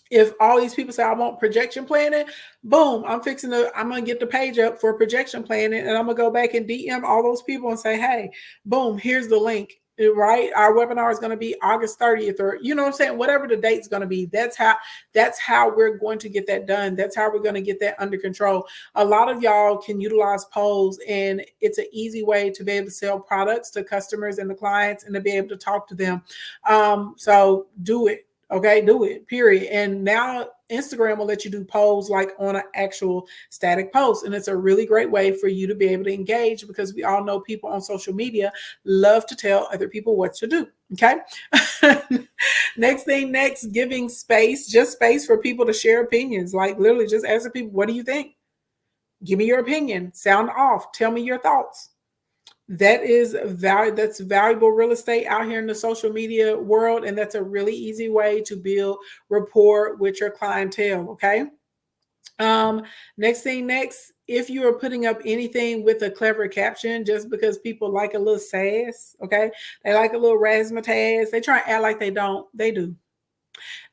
If all these people say I want projection planning, boom, I'm gonna get the page up for projection planning, and I'm gonna go back and DM all those people and say, hey, boom, here's the link. Right, our webinar is going to be August 30th, or you know what I'm saying, whatever the date's going to be. That's how we're going to get that done. That's how we're going to get that under control. A lot of y'all can utilize polls, and it's an easy way to be able to sell products to customers and the clients, and to be able to talk to them. So do it. Okay, do it, period. And now Instagram will let you do polls like on an actual static post. And it's a really great way for you to be able to engage because we all know people on social media love to tell other people what to do. Okay. Next thing, next, giving space, just space for people to share opinions. Like literally just asking people, what do you think? Give me your opinion. Sound off. Tell me your thoughts. That's valuable real estate out here in the social media world. And that's a really easy way to build rapport with your clientele. Okay. Um, next thing, next, if you are putting up anything with a clever caption, just because people like a little sass, okay, they like a little razzmatazz, they try and act like they don't, they do.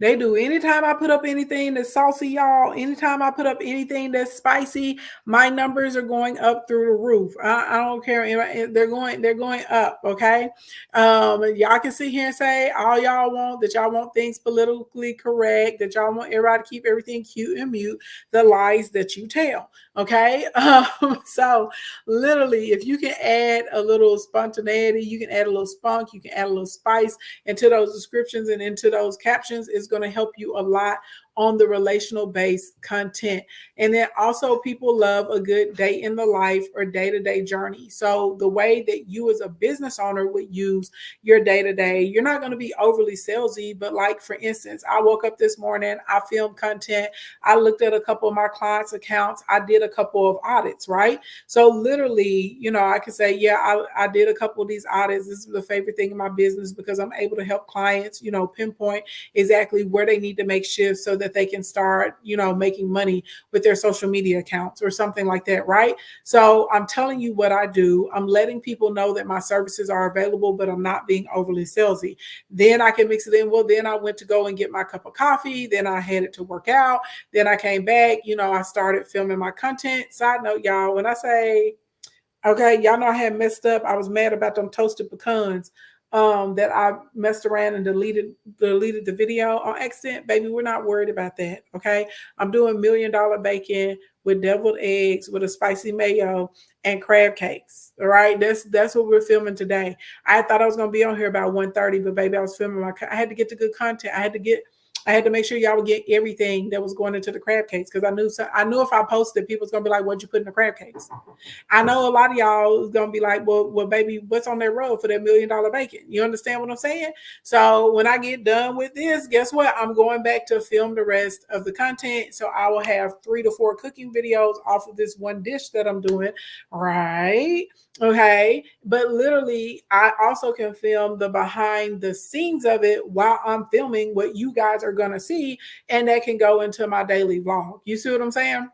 They do. Anytime I put up anything that's saucy, y'all, anytime I put up anything that's spicy, my numbers are going up through the roof. I don't care. They're going up. Okay. Y'all can sit here and say all y'all want, that y'all want things politically correct, that y'all want everybody to keep everything cute and mute the lies that you tell. Okay. So literally, if you can add a little spontaneity, you can add a little spunk, you can add a little spice into those descriptions and into those captions, is going to help you a lot on the relational based content. And then also people love a good day in the life or day-to-day journey. So the way that you as a business owner would use your day-to-day, you're not going to be overly salesy, but like for instance, I woke up this morning, I filmed content, I looked at a couple of my clients' accounts, I did a couple of audits, right? So literally, I can say, yeah, I did a couple of these audits. This is the favorite thing in my business because I'm able to help clients, pinpoint exactly where they need to make shifts so that they can start, making money with their social media accounts or something like that, right? So I'm telling you what I do. I'm letting people know that my services are available, but I'm not being overly salesy. Then I can mix it in. Well, then I went to go and get my cup of coffee. Then I headed to work out. Then I came back, I started filming my content. Side note, y'all, when I say, okay, y'all know I had messed up. I was mad about them toasted pecans that I messed around and deleted the video on accident. Baby, we're not worried about that. Okay. I'm doing $1 million bacon with deviled eggs with a spicy mayo and crab cakes. All right. That's what we're filming today. I thought I was gonna be on here about 1:30, but baby, I was filming I had to get the good content. I had to make sure y'all would get everything that was going into the crab cakes because I knew if I posted, people was gonna be like, "What'd you put in the crab cakes?" I know a lot of y'all is gonna be like, well, baby, what's on that road for that $1 million bacon? You understand what I'm saying? So when I get done with this, guess what? I'm going back to film the rest of the content. So I will have 3 to 4 cooking videos off of this one dish that I'm doing, right? Okay. But literally, I also can film the behind the scenes of it while I'm filming what you guys are gonna see, and that can go into my daily vlog. You see what I'm saying?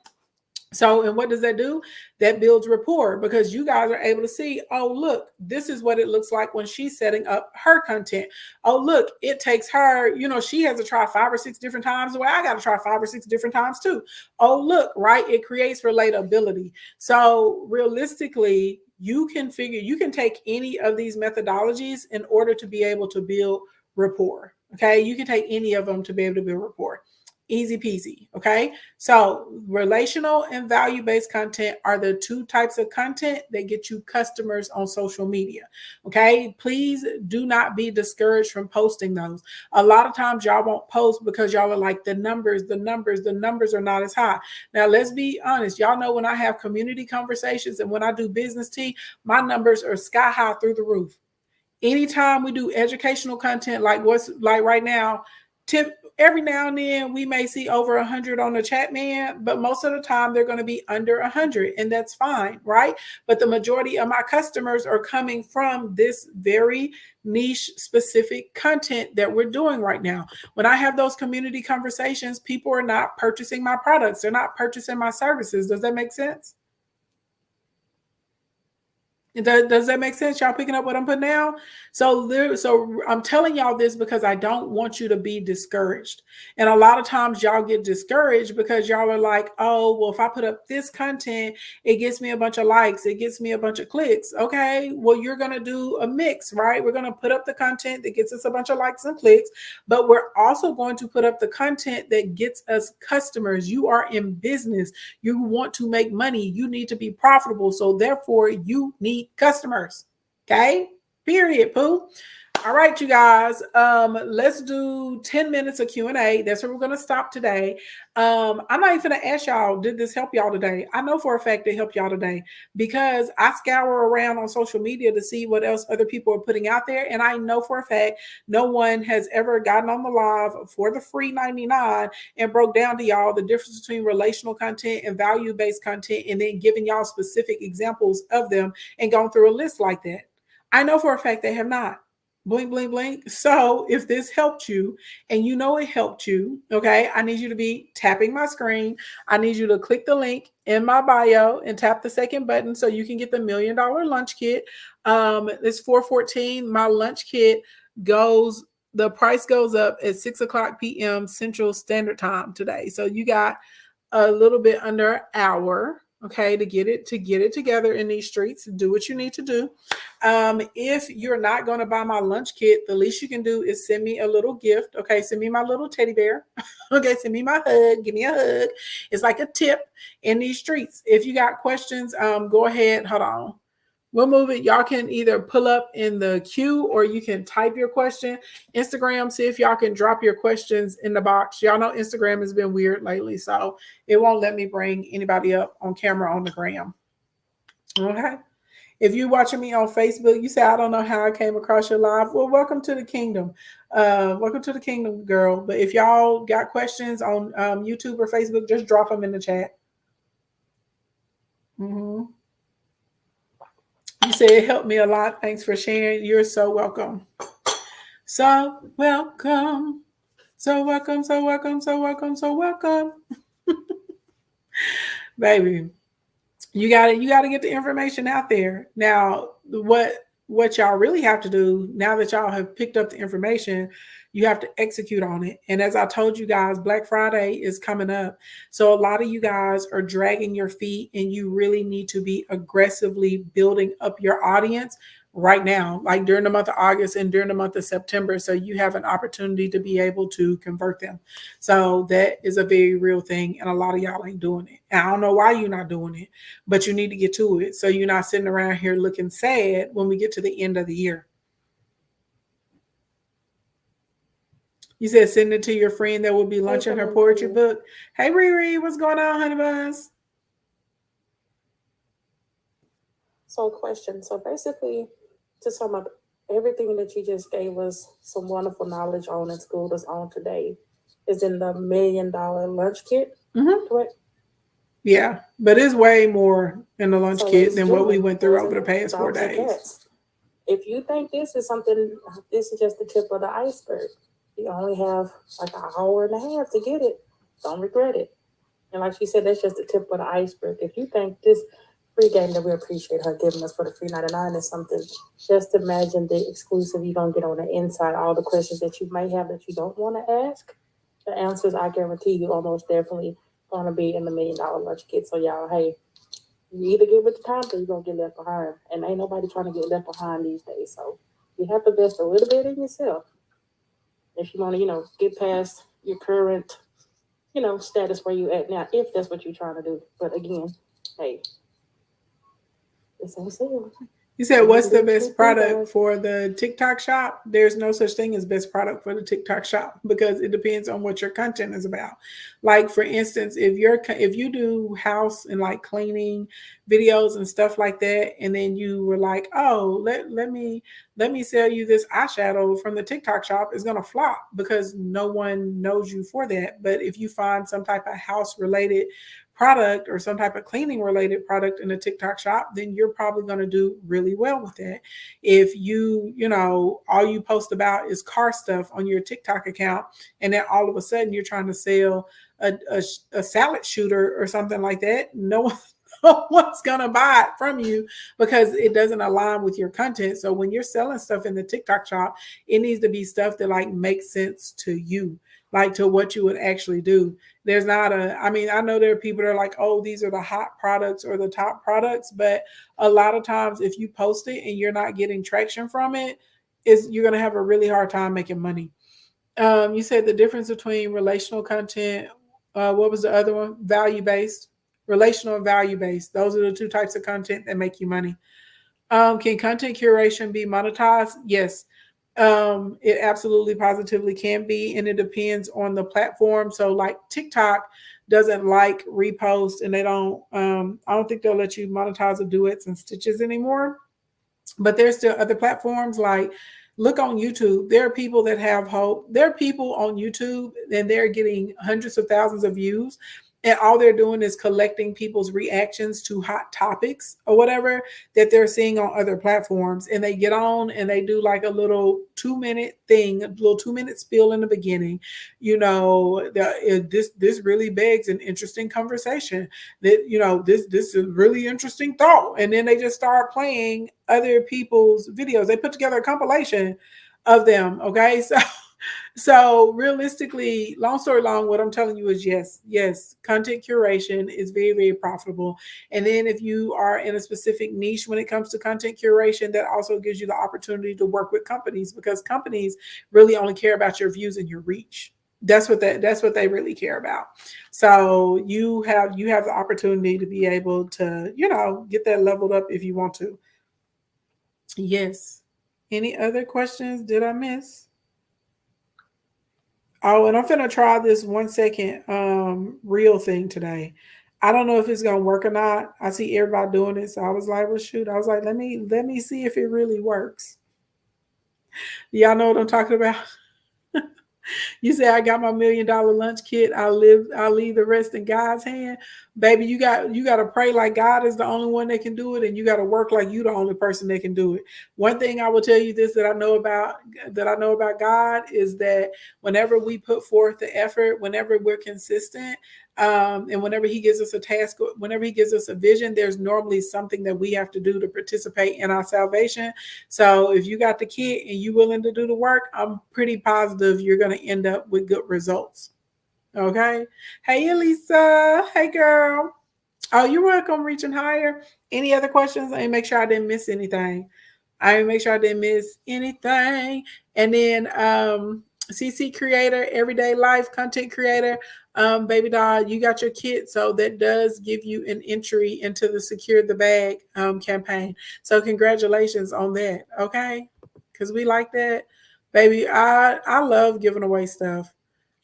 So, and what does that do? That builds rapport because you guys are able to see, oh, look, this is what it looks like when she's setting up her content. Oh, look, it takes her, she has to try 5 or 6 different times the way I got to try 5 or 6 different times too. Oh, look, right? It creates relatability. So realistically, you can take any of these methodologies in order to be able to build rapport. Okay. You can take any of them to be able to build rapport. Easy peasy. Okay. So relational and value-based content are the 2 types of content that get you customers on social media. Okay. Please do not be discouraged from posting those. A lot of times y'all won't post because y'all are like the numbers are not as high. Now let's be honest. Y'all know when I have community conversations and when I do business tea, my numbers are sky high through the roof. Anytime we do educational content, like what's like right now, every now and then we may see over 100 on the chat, man, but most of the time they're going to be under 100, and that's fine, right? But the majority of my customers are coming from this very niche specific content that we're doing right now. When I have those community conversations, people are not purchasing my products, they're not purchasing my services. Does that make sense? Does that make sense? Y'all picking up what I'm putting down? So I'm telling y'all this because I don't want you to be discouraged. And a lot of times y'all get discouraged because y'all are like, oh, well, if I put up this content, it gets me a bunch of likes, it gets me a bunch of clicks. Okay, well, you're going to do a mix, right? We're going to put up the content that gets us a bunch of likes and clicks, but we're also going to put up the content that gets us customers. You are in business. You want to make money. You need to be profitable. So therefore, you need customers. Okay. Period. Pooh. All right, you guys. Let's do 10 minutes of Q&A. That's where we're gonna stop today. I'm not even gonna ask y'all, did this help y'all today? I know for a fact it helped y'all today because I scour around on social media to see what else other people are putting out there. And I know for a fact no one has ever gotten on the live for the free 99 and broke down to y'all the difference between relational content and value-based content and then giving y'all specific examples of them and gone through a list like that. I know for a fact they have not. Blink, blink, blink. So if this helped you and you know it helped you, okay, I need you to be tapping my screen. I need you to click the link in my bio and tap the second button so you can get the $1,000,000 lunch kit. It's 414. My lunch kit goes, the price goes up at 6 o'clock p.m. Central Standard Time today. So you got a little bit under an hour, okay, to get it together in these streets. Do what you need to do. If you're not going to buy my lunch kit, the least you can do is send me a little gift. Okay, send me my little teddy bear. Okay, send me my hug. Give me a hug. It's like a tip in these streets. If you got questions, go ahead. Hold on. We'll move it. Y'all can either pull up in the queue or you can type your question. Instagram, see if y'all can drop your questions in the box. Y'all know Instagram has been weird lately, so it won't let me bring anybody up on camera on the gram. Okay. If you're watching me on Facebook, you say, I don't know how I came across your live. Well, welcome to the kingdom. Welcome to the kingdom, girl. But if y'all got questions on YouTube or Facebook, just drop them in the chat. Mm-hmm. You said it helped me a lot. Thanks for sharing. You're so welcome. So welcome. So welcome. So welcome. So welcome. So welcome. Baby. You gotta get the information out there. Now, what y'all really have to do now that y'all have picked up the information, you have to execute on it. And as I told you guys, Black Friday is coming up. So a lot of you guys are dragging your feet and you really need to be aggressively building up your audience right now, like during the month of August and during the month of September. So you have an opportunity to be able to convert them. So that is a very real thing. And a lot of y'all ain't doing it. And I don't know why you're not doing it, but you need to get to it. So you're not sitting around here looking sad when we get to the end of the year. You said send it to your friend that will be launching her poetry book. Hey, Riri, what's going on, honey buns? So, question. So, basically, to sum up everything that you just gave us some wonderful knowledge on and schooled us on today is in the $1,000,000 lunch kit, correct? Yeah, but it's way more in the lunch kit than what we went through over the past 4 days. If you think this is something, this is just the tip of the iceberg. You only have like an hour and a half to get it. Don't regret it. And like she said, that's just the tip of the iceberg. If you think this free game that we appreciate her giving us for the free 99 is something, just imagine the exclusive you're going to get on the inside, all the questions that you may have that you don't want to ask. The answers, I guarantee you, almost definitely going to be in the $1,000,000 lunch kit. So, y'all, hey, you either get with the times or you're going to get left behind. And ain't nobody trying to get left behind these days. So, you have to invest a little bit in yourself if you want to, get past your current, status where you at now, if that's what you're trying to do. But again, hey, it's on sale. You said, what's the best product for the TikTok shop? There's no such thing as best product for the TikTok shop because it depends on what your content is about. Like, for instance, if you do house and like cleaning videos and stuff like that, and then you were like, oh, let me sell you this eyeshadow from the TikTok shop, it's gonna flop because no one knows you for that. But if you find some type of house related product or some type of cleaning related product in a TikTok shop, then you're probably going to do really well with that. If all you post about is car stuff on your TikTok account, and then all of a sudden you're trying to sell a salad shooter or something like that, no one's gonna buy it from you because it doesn't align with your content. So when you're selling stuff in the TikTok shop, it needs to be stuff that like makes sense to you, like to what you would actually do. There's not I know there are people that are like, oh, these are the hot products or the top products, but a lot of times if you post it and you're not getting traction from it, you're gonna have a really hard time making money. You said the difference between relational content, what was the other one? Value based. Relational and value based. Those are the two types of content that make you money. Can content curation be monetized? Yes. It absolutely positively can be, and it depends on the platform. So, like TikTok doesn't like repost, and they don't. I don't think they'll let you monetize the duets and stitches anymore. But there's still other platforms like look on YouTube. There are people that have hope. There are people on YouTube and they're getting hundreds of thousands of views. And all they're doing is collecting people's reactions to hot topics or whatever that they're seeing on other platforms. And they get on and they do like a little 2 minute thing, a little 2 minute spiel in the beginning. This really begs an interesting conversation. That this is a really interesting thought, and then they just start playing other people's videos. They put together a compilation of them. Okay, so realistically, long story long, what I'm telling you is yes, content curation is very, very profitable. And then if you are in a specific niche when it comes to content curation, that also gives you the opportunity to work with companies, because companies really only care about your views and your reach. That's what they really care about. So you have the opportunity to be able to, get that leveled up if you want to. Yes. Any other questions? Did I miss? Oh, and I'm finna try this 1 second real thing today. I don't know if it's gonna work or not. I see everybody doing it, so I was like, well shoot. I was like, let me see if it really works. Y'all know what I'm talking about? You say I got my $1 million lunch kit. I leave the rest in God's hand. Baby, you gotta pray like God is the only one that can do it, and you gotta work like you the only person that can do it. One thing I will tell you this that I know about God is that whenever we put forth the effort, whenever we're consistent, and whenever he gives us a task, whenever he gives us a vision, there's normally something that we have to do to participate in our salvation. So if you got the kit and you willing to do the work, I'm pretty positive you're going to end up with good results. Okay. Hey, Elisa. Hey, girl. Oh, you're welcome. Reaching higher. Any other questions? Let me make sure I didn't miss anything. I make sure I didn't miss anything. And then CC creator, everyday life content creator, baby doll, you got your kit. So that does give you an entry into the Secure the Bag campaign. So congratulations on that. Okay. Because we like that. Baby, I love giving away stuff.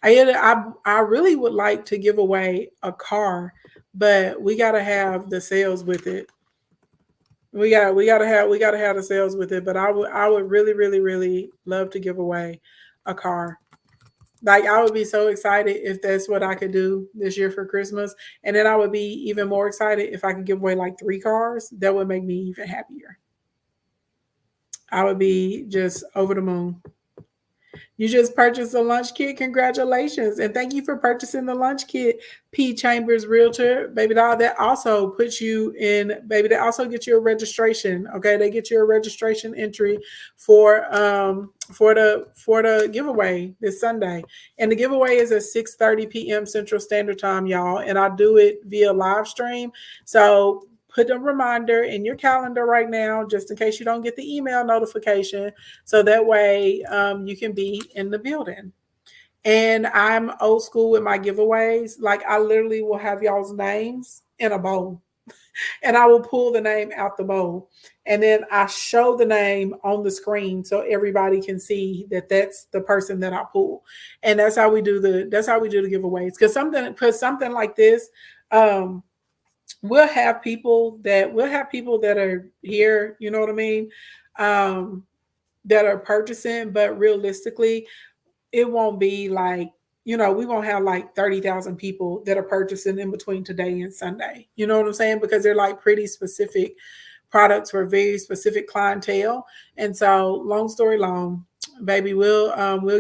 I really would like to give away a car, but we gotta have the sales with it. We gotta have the sales with it. But I would really, really, really love to give away a car. Like I would be so excited if that's what I could do this year for Christmas. And then I would be even more excited if I could give away like 3 cars. That would make me even happier. I would be just over the moon. You just purchased a lunch kit. Congratulations. And thank you for purchasing the lunch kit, P Chambers Realtor. Baby doll, that also puts you in, baby, they also get you a registration. Okay. They get you a registration entry for the giveaway this Sunday. And the giveaway is at 6:30 p.m. Central Standard Time, y'all. And I do it via live stream. So put a reminder in your calendar right now, just in case you don't get the email notification, so that way you can be in the building. And I'm old school with my giveaways. Like I literally will have y'all's names in a bowl, and I will pull the name out the bowl, and then I show the name on the screen so everybody can see that that's the person that I pull. And that's how we do the giveaways. Because something like this, um, we'll have people that are here, you know what I mean, um, that are purchasing, but realistically, it won't be like, we won't have like 30,000 people that are purchasing in between today and Sunday. You know what I'm saying? Because they're like pretty specific products for very specific clientele. And so, long story long, baby, we'll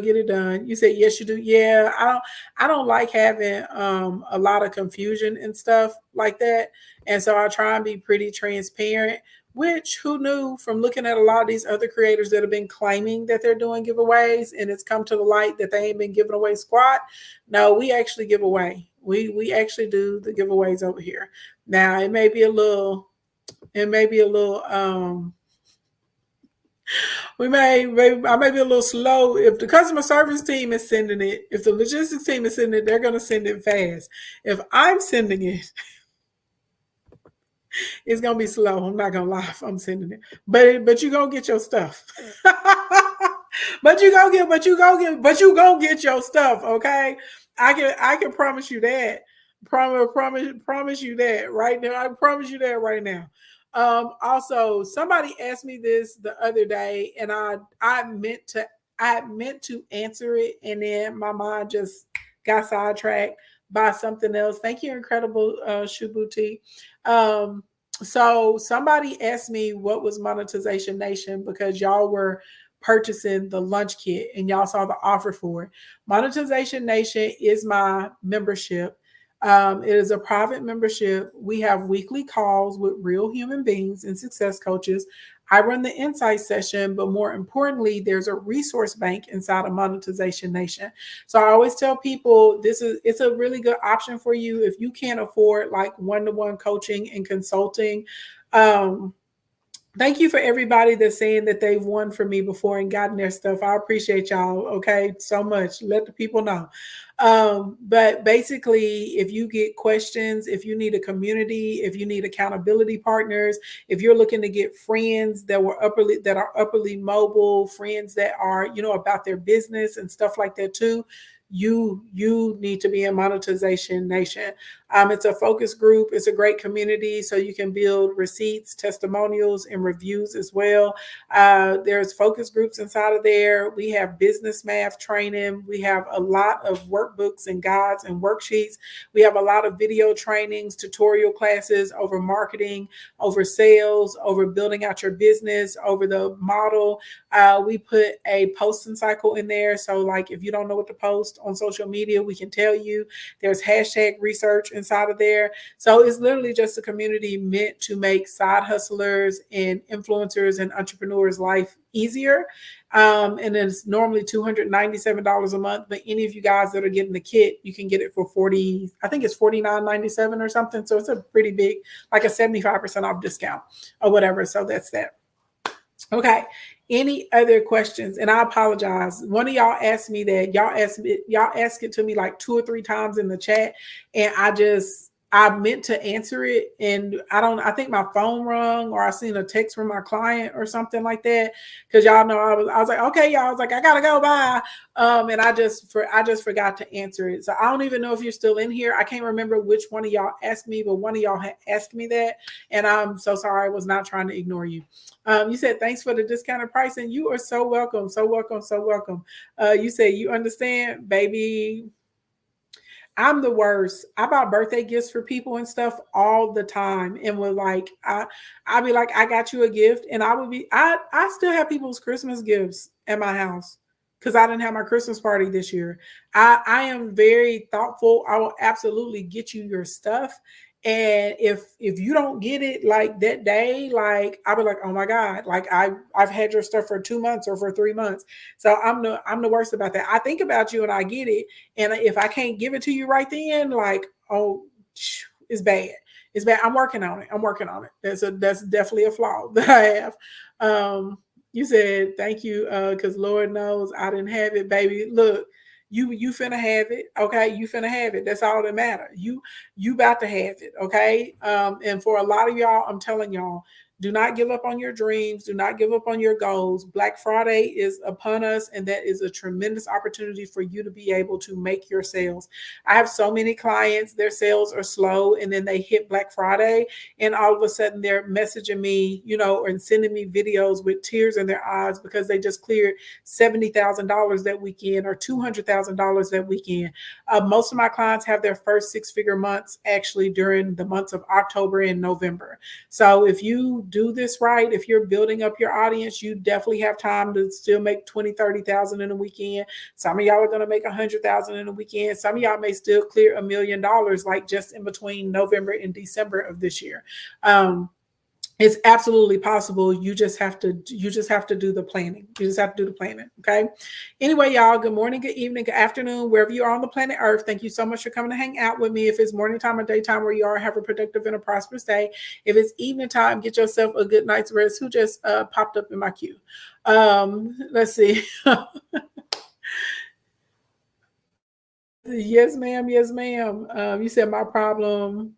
get it done. You said yes, you do. Yeah, I don't like having a lot of confusion and stuff like that. And so I try and be pretty transparent. Which who knew from looking at a lot of these other creators that have been claiming that they're doing giveaways, and it's come to the light that they ain't been giving away squat. No, we actually give away. We actually do the giveaways over here. Now it may be a little I may be a little slow. If the customer service team is sending it, if the logistics team is sending it, they're gonna send it fast. If I'm sending it, it's gonna be slow. I'm not gonna lie if I'm sending it. But you're gonna get your stuff. but you go get your stuff, okay? I can promise you that. Promise you that right now. I promise you that right now. Also, somebody asked me this the other day, and I meant to answer it, and then my mind just got sidetracked by something else. Thank you, incredible Shubuti. Um, so somebody asked me what was Monetization Nation because y'all were purchasing the lunch kit and y'all saw the offer for it. Monetization Nation is my membership. It is a private membership. We have weekly calls with real human beings and success coaches. I run the insight session, but more importantly, there's a resource bank inside of Monetization Nation. So I always tell people it's a really good option for you if you can't afford like one-to-one coaching and consulting. Um, Thank you for everybody that's saying that they've won for me before and gotten their stuff. I appreciate y'all. Okay, so much. Let the people know. But basically, if you get questions, if you need a community, if you need accountability partners, if you're looking to get friends that are upperly mobile, friends that are about their business and stuff like that too, you need to be in Monetization Nation. It's a focus group. It's a great community, so you can build receipts, testimonials, and reviews as well. There's focus groups inside of there. We have business math training. We have a lot of workbooks and guides and worksheets. We have a lot of video trainings, tutorial classes over marketing, over sales, over building out your business, over the model. We put a posting cycle in there. So, like, if you don't know what to post on social media, we can tell you. There's hashtag research inside of there. So it's literally just a community meant to make side hustlers and influencers and entrepreneurs' life easier. And it's normally $297 a month. But any of you guys that are getting the kit, you can get it for 40, I think it's $49.97 or something. So it's a pretty big, like a 75% off discount or whatever. So that's that. Okay. Any other questions? And I apologize. One of y'all asked me that. Y'all asked it to me like 2 or 3 times in the chat. And I meant to answer it. And I think my phone rung or I seen a text from my client or something like that. Cause y'all know I was like, okay, y'all, I was like, I gotta go, bye. And I just forgot to answer it. So I don't even know if you're still in here. I can't remember which one of y'all asked me, but one of y'all had asked me that. And I'm so sorry. I was not trying to ignore you. You said, thanks for the discounted pricing. You are so welcome. So welcome. So welcome. You say, you understand, baby. I'm the worst. I buy birthday gifts for people and stuff all the time. And was like, I'd be like, I got you a gift. And I still have people's Christmas gifts at my house because I didn't have my Christmas party this year. I am very thoughtful. I will absolutely get you your stuff. And if you don't get it like that day, like I'll be like, oh my God, like I've had your stuff for 2 months or for 3 months. So I'm the worst about that. I think about you and I get it. And if I can't give it to you right then, like, oh, it's bad. It's bad. I'm working on it. I'm working on it. That's definitely a flaw that I have. You said thank you, because Lord knows I didn't have it, baby. Look, you finna have it, okay? You finna have it. That's all that matters. You about to have it, okay? And for a lot of y'all, I'm telling y'all, do not give up on your dreams. Do not give up on your goals. Black Friday is upon us, and that is a tremendous opportunity for you to be able to make your sales. I have so many clients, their sales are slow, and then they hit Black Friday, and all of a sudden they're messaging me, and sending me videos with tears in their eyes because they just cleared $70,000 that weekend or $200,000 that weekend. Most of my clients have their first six-figure months actually during the months of October and November. So if you do this right, if you're building up your audience, you definitely have time to still make 20, 30,000 in a weekend. Some of y'all are going to make 100,000 in a weekend. Some of y'all may still clear $1 million, like just in between November and December of this year. It's absolutely possible. You just have to do the planning. You just have to do the planning. Okay. Anyway, y'all, good morning, good evening, good afternoon, wherever you are on the planet Earth. Thank you so much for coming to hang out with me. If it's morning time or daytime where you are, have a productive and a prosperous day. If it's evening time, get yourself a good night's rest. Who just popped up in my queue? Let's see. Yes, ma'am. Yes, ma'am. You said my problem.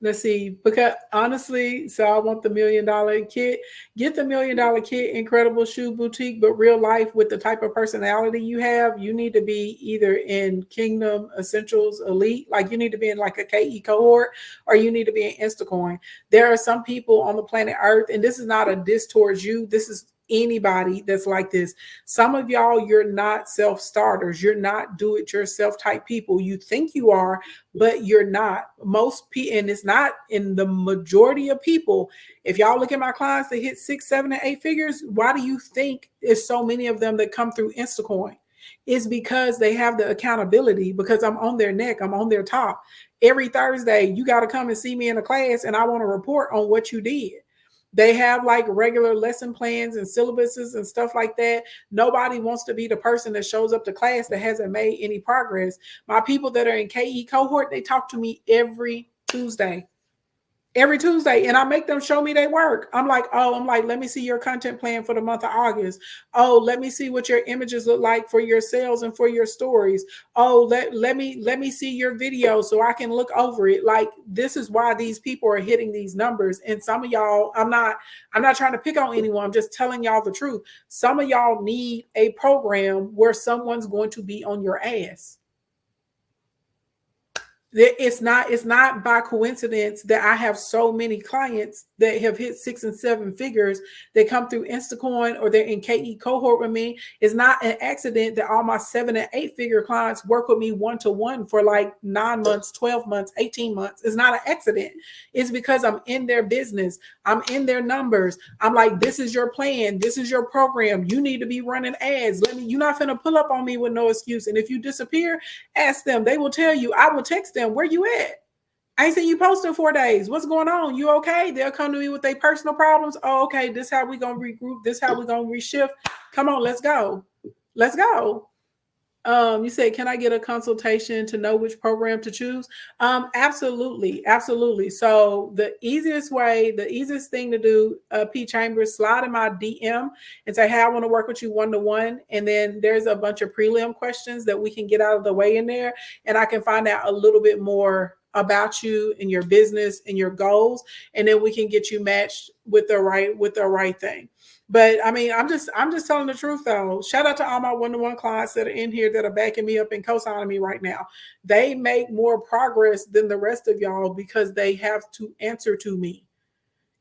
Let's see, because honestly, so I want the $1 million kit. Get the $1 million kit, incredible shoe boutique, but real life with the type of personality you have, you need to be either in Kingdom Essentials Elite, like you need to be in like a KE cohort, or you need to be in Instacoin. There are some people on the planet Earth, and this is not a diss towards you. This is anybody that's like this. Some of y'all, you're not self starters. You're not do it yourself type people. You think you are, but you're not. Most people, and it's not in the majority of people. If y'all look at my clients that hit 6, 7, and 8 figures, why do you think there's so many of them that come through Instacoin? It's because they have the accountability, because I'm on their neck, I'm on their top. Every Thursday, you got to come and see me in a class, and I want to report on what you did. They have like regular lesson plans and syllabuses and stuff like that. Nobody wants to be the person that shows up to class that hasn't made any progress. My people that are in KE cohort, they talk to me every Tuesday. Every Tuesday, and I make them show me their work. I'm like, let me see your content plan for the month of August. Oh, let me see what your images look like for your sales and for your stories. Oh, let me see your video so I can look over it. Like, this is why these people are hitting these numbers. And some of y'all, I'm not trying to pick on anyone. I'm just telling y'all the truth. Some of y'all need a program where someone's going to be on your ass. It's not by coincidence that I have so many clients that have hit 6 and 7 figures that come through Instacoin or they're in KE cohort with me. It's not an accident that all my 7 and 8 figure clients work with me one to one for like 9 months, 12 months, 18 months. It's not an accident. It's because I'm in their business. I'm in their numbers. I'm like, this is your plan. This is your program. You need to be running ads. You're not going to pull up on me with no excuse. And if you disappear, ask them. They will tell you. I will text them, where you at? I ain't seen you post in 4 days. What's going on? You okay? They'll come to me with their personal problems. Oh, okay. This how we gonna regroup. This how we gonna reshift. Come on, let's go. Let's go. You said, can I get a consultation to know which program to choose? Absolutely, absolutely. So the easiest way, the easiest thing to do, P Chambers, slide in my DM and say, hey, I want to work with you one to one. And then there's a bunch of prelim questions that we can get out of the way in there, and I can find out a little bit more about you and your business and your goals, and then we can get you matched with the right thing. But I mean, I'm just telling the truth though. Shout out to all my one-to-one clients that are in here that are backing me up and co-signing me right now. They make more progress than the rest of y'all because they have to answer to me.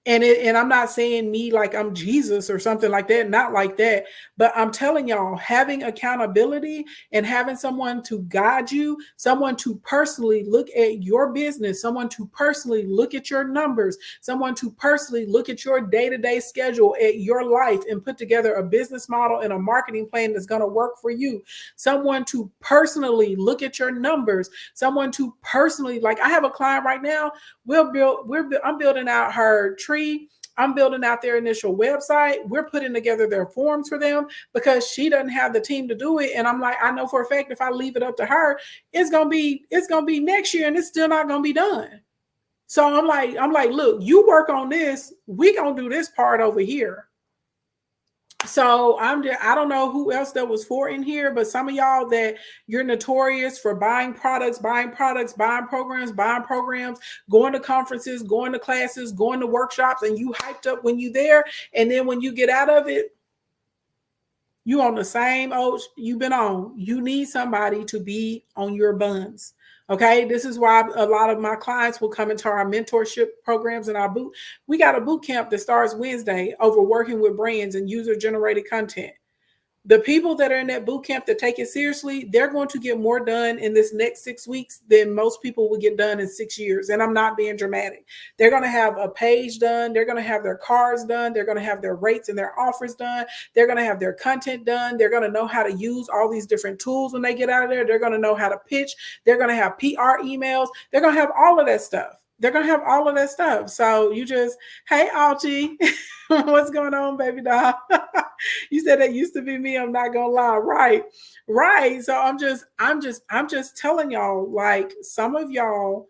And I'm not saying me like I'm Jesus or something like that, not like that, but I'm telling y'all, having accountability and having someone to guide you, someone to personally look at your business, someone to personally look at your numbers, someone to personally look at your day-to-day schedule, at your life, and put together a business model and a marketing plan that's going to work for you, someone to personally look at your numbers, someone to personally, like, I have a client right now. I'm building out her tree. I'm building out their initial website. We're putting together their forms for them because she doesn't have the team to do it. And I'm like, I know for a fact if I leave it up to her, it's gonna be next year and it's still not gonna be done. So I'm like, look, you work on this. We gonna do this part over here. So I don't know who else that was for in here, but some of y'all that you're notorious for buying products, buying programs, going to conferences, going to classes, going to workshops, and you hyped up when you there, and then when you get out of it, you on the same old you've been on. You need somebody to be on your buns. Okay, this is why a lot of my clients will come into our mentorship programs and we got a boot camp that starts Wednesday over working with brands and user generated content. The people that are in that boot camp that take it seriously, they're going to get more done in this next 6 weeks than most people would get done in 6 years. And I'm not being dramatic. They're going to have a page done. They're going to have their cards done. They're going to have their rates and their offers done. They're going to have their content done. They're going to know how to use all these different tools when they get out of there. They're going to know how to pitch. They're going to have PR emails. They're going to have all of that stuff. They're going to have all of that stuff. So you just, hey, Alchie, what's going on, baby doll? You said that used to be me. I'm not gonna lie. Right. Right. So I'm just telling y'all, like, some of y'all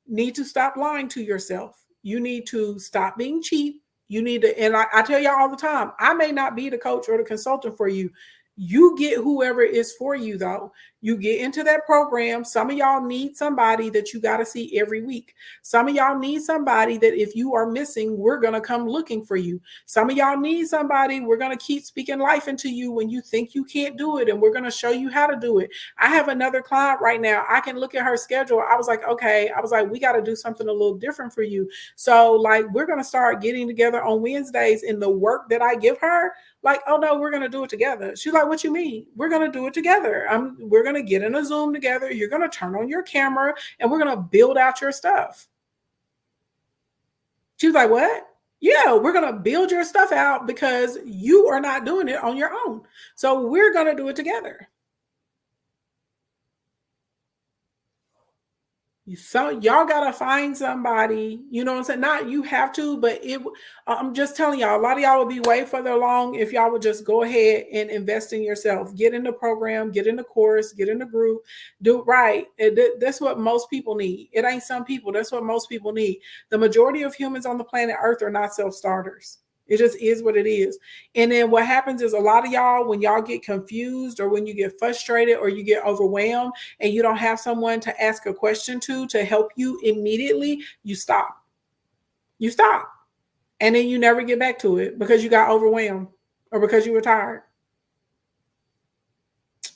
need to stop lying to yourself. You need to stop being cheap. You need to, and I tell y'all all the time, I may not be the coach or the consultant for you. You get whoever is for you, though. You get into that program. Some of y'all need somebody that you got to see every week. Some of y'all need somebody that if you are missing, we're going to come looking for you. Some of y'all need somebody, we're going to keep speaking life into you when you think you can't do it, and we're going to show you how to do it. I have another client right now. I can look at her schedule. I was like, okay, I was like, we got to do something a little different for you. So, like, we're going to start getting together on Wednesdays, and the work that I give her, like, oh no, we're gonna do it together. She's like, what you mean? We're gonna do it together. We're gonna get in a Zoom together. You're gonna turn on your camera and we're gonna build out your stuff. She was like, what? Yeah, we're gonna build your stuff out because you are not doing it on your own. So we're gonna do it together. So y'all gotta find somebody, you know what I'm saying? Not you have to, but I'm just telling y'all, a lot of y'all would be way further along if y'all would just go ahead and invest in yourself. Get in the program, get in the course, get in the group, do it right. That's what most people need. It ain't some people, that's what most people need. The majority of humans on the planet Earth are not self-starters. It just is what it is. And then what happens is a lot of y'all, when y'all get confused or when you get frustrated or you get overwhelmed and you don't have someone to ask a question to help you immediately, you stop. You stop. And then you never get back to it because you got overwhelmed or because you were tired.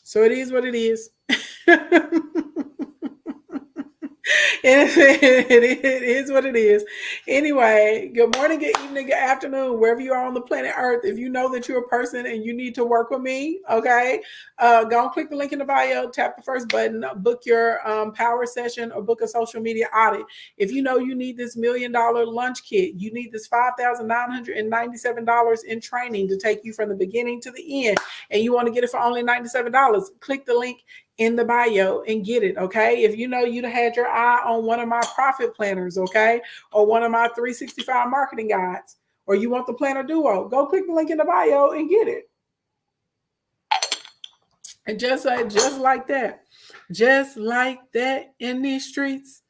So it is what it is. It is what it is. Anyway, good morning, good evening, good afternoon, wherever you are on the planet Earth. If you know that you're a person and you need to work with me, okay, go and click the link in the bio, tap the first button, book your power session or book a social media audit. If you know you need this $1 million lunch kit, you need this $5,997 in training to take you from the beginning to the end, and you want to get it for only $97, click the link in the bio and get it. Okay. If you know you'd had your eye on one of my profit planners, okay, or one of my 365 marketing guides, or you want the planner duo, go click the link in the bio and get it. And just like that, just like that in these streets.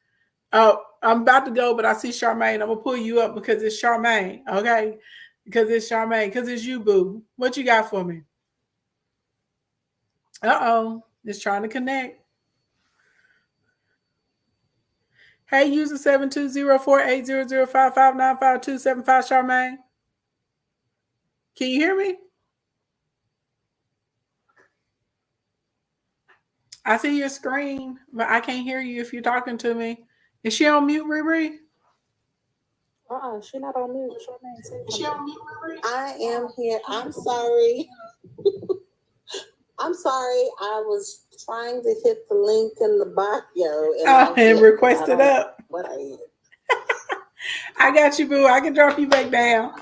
Oh, I'm about to go, but I see Charmaine. I'm gonna pull you up because it's Charmaine, okay? Because it's Charmaine, because it's you, boo. What you got for me? Uh-oh. It's trying to connect. Hey, user 720480055955275, Charmaine. Can you hear me? I see your screen, but I can't hear you if you're talking to me. Is she on mute, Riri? She not on mute. She on mute, Riri? I am here. I'm sorry. I'm sorry. I was trying to hit the link in the bio and request it up. What I I got you, boo. I can drop you back down.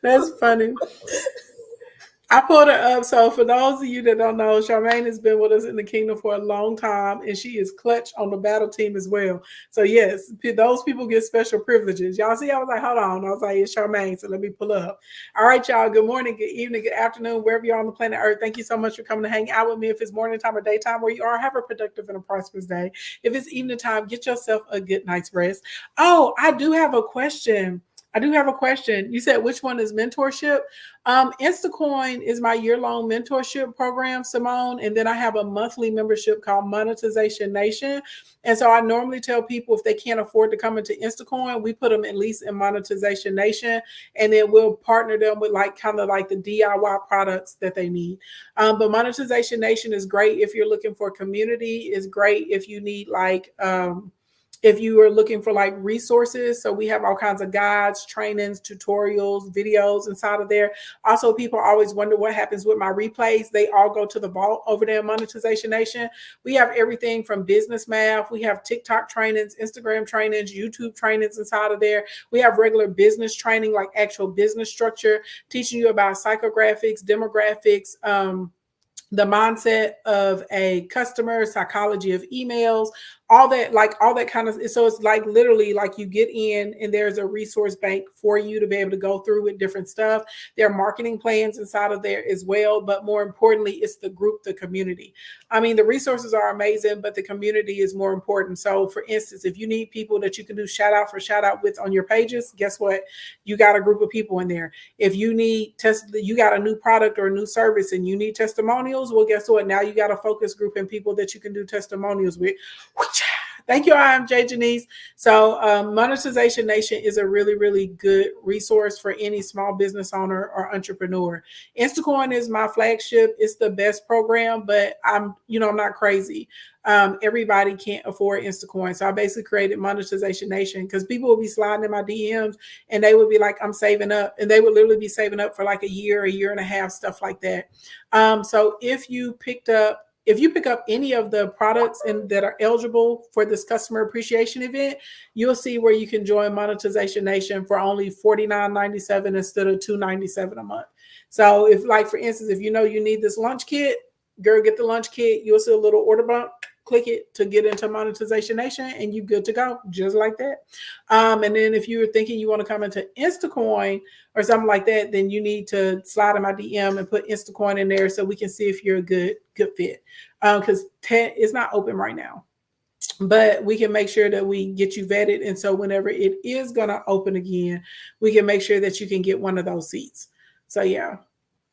That's funny. I pulled her up. So for those of you that don't know, Charmaine has been with us in the kingdom for a long time, and she is clutch on the battle team as well. So yes, those people get special privileges. Y'all see, I was like, hold on. I was like, it's Charmaine, so let me pull up. All right, y'all. Good morning, good evening, good afternoon, wherever you're on the planet Earth. Thank you so much for coming to hang out with me. If it's morning time or daytime where you are, have a productive and a prosperous day. If it's evening time, get yourself a good night's rest. Oh, I do have a question. You said which one is mentorship? Instacoin is my year-long mentorship program, Simone, and then I have a monthly membership called Monetization Nation. And so I normally tell people if they can't afford to come into Instacoin, we put them at least in Monetization Nation, and then we'll partner them with like kind of like the DIY products that they need. But Monetization Nation is great if you're looking for community. It's great if you need like if you are looking for like resources. So we have all kinds of guides, trainings, tutorials, videos inside of there. Also, people always wonder what happens with my replays. They all go to the vault over there in Monetization Nation. We have everything from business math. We have TikTok trainings, Instagram trainings, YouTube trainings inside of there. We have regular business training, like actual business structure, teaching you about psychographics, demographics, the mindset of a customer, psychology of emails, all that kind of, so it's like literally like you get in and there's a resource bank for you to be able to go through with different stuff. There are marketing plans inside of there as well, but more importantly, it's the group, the community. I mean, the resources are amazing, but the community is more important. So for instance, if you need people that you can do shout out for shout out with on your pages, guess what? You got a group of people in there. If you need you got a new product or a new service and you need testimonials, well, guess what? Now you got a focus group and people that you can do testimonials with. Thank you, IMJ Janice. So Monetization Nation is a really, really good resource for any small business owner or entrepreneur. Instacoin is my flagship. It's the best program, but I'm not crazy. Everybody can't afford Instacoin. So I basically created Monetization Nation because people would be sliding in my DMs and they would be like, I'm saving up. And they would literally be saving up for like a year and a half, stuff like that. So if you pick up any of the products that are eligible for this customer appreciation event, you'll see where you can join Monetization Nation for only $49.97 instead of $297 a month. So if, like, for instance, if you know you need this lunch kit, girl, get the lunch kit. You'll see a little order bump. Click it to get into Monetization Nation and you good to go, just like that. And then if you're thinking you want to come into Instacoin or something like that, then you need to slide in my DM and put Instacoin in there so we can see if you're a good fit. Because it's not open right now, but we can make sure that we get you vetted. And so whenever it is going to open again, we can make sure that you can get one of those seats. So yeah.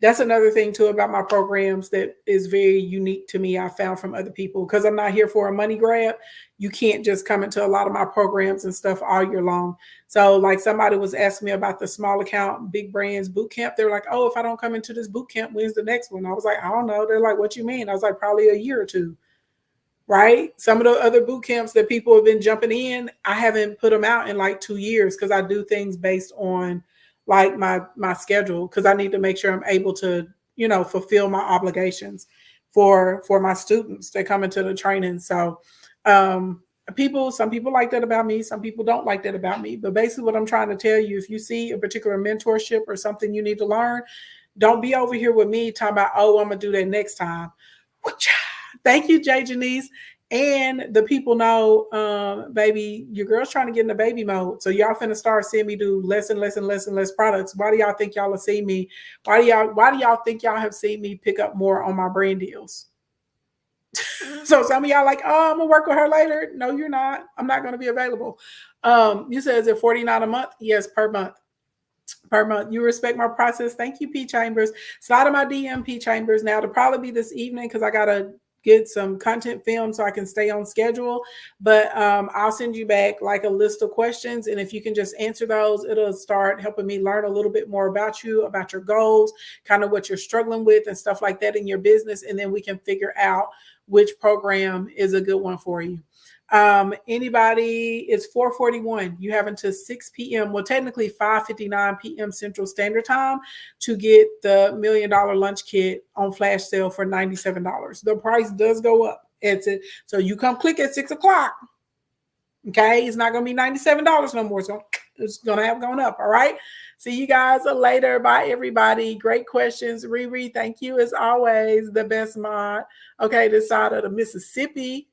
That's another thing too about my programs that is very unique to me. I found from other people, because I'm not here for a money grab. You can't just come into a lot of my programs and stuff all year long. So like somebody was asking me about the small account, big brands boot camp. They're like, oh, if I don't come into this boot camp, when's the next one? I was like, I don't know. They're like, what you mean? I was like, probably a year or two. Right? Some of the other boot camps that people have been jumping in, I haven't put them out in like 2 years because I do things based on like my schedule, because I need to make sure I'm able to, fulfill my obligations for my students that come into the training. So some people like that about me, some people don't like that about me. But basically what I'm trying to tell you, if you see a particular mentorship or something you need to learn, don't be over here with me talking about, oh, I'm gonna do that next time. Thank you, Jay Janice. And the people know, baby, your girl's trying to get in the baby mode. So y'all finna start seeing me do less and less and less and less products. Why do y'all think y'all have seen me? Why do y'all think y'all have seen me pick up more on my brand deals? So some of y'all like, oh, I'm gonna work with her later. No, you're not. I'm not gonna be available. You said, is it $49 a month? Yes, per month. Per month. You respect my process. Thank you, P Chambers. Slide in my DM, P Chambers. Now, it'll probably be this evening because I gotta get some content filmed so I can stay on schedule. But I'll send you back like a list of questions. And if you can just answer those, it'll start helping me learn a little bit more about you, about your goals, kind of what you're struggling with and stuff like that in your business. And then we can figure out which program is a good one for you. Anybody, it's 4:41. You have until 6 p.m. Well, technically 5:59 p.m. Central Standard Time to get the $1 Million Lunch Kit on flash sale for $97. The price does go up. So you come click at 6 o'clock. Okay, it's not gonna be $97 no more. So it's gonna have gone up. All right. See you guys later. Bye, everybody. Great questions. Riri, thank you as always. The best mod. Okay, this side of the Mississippi.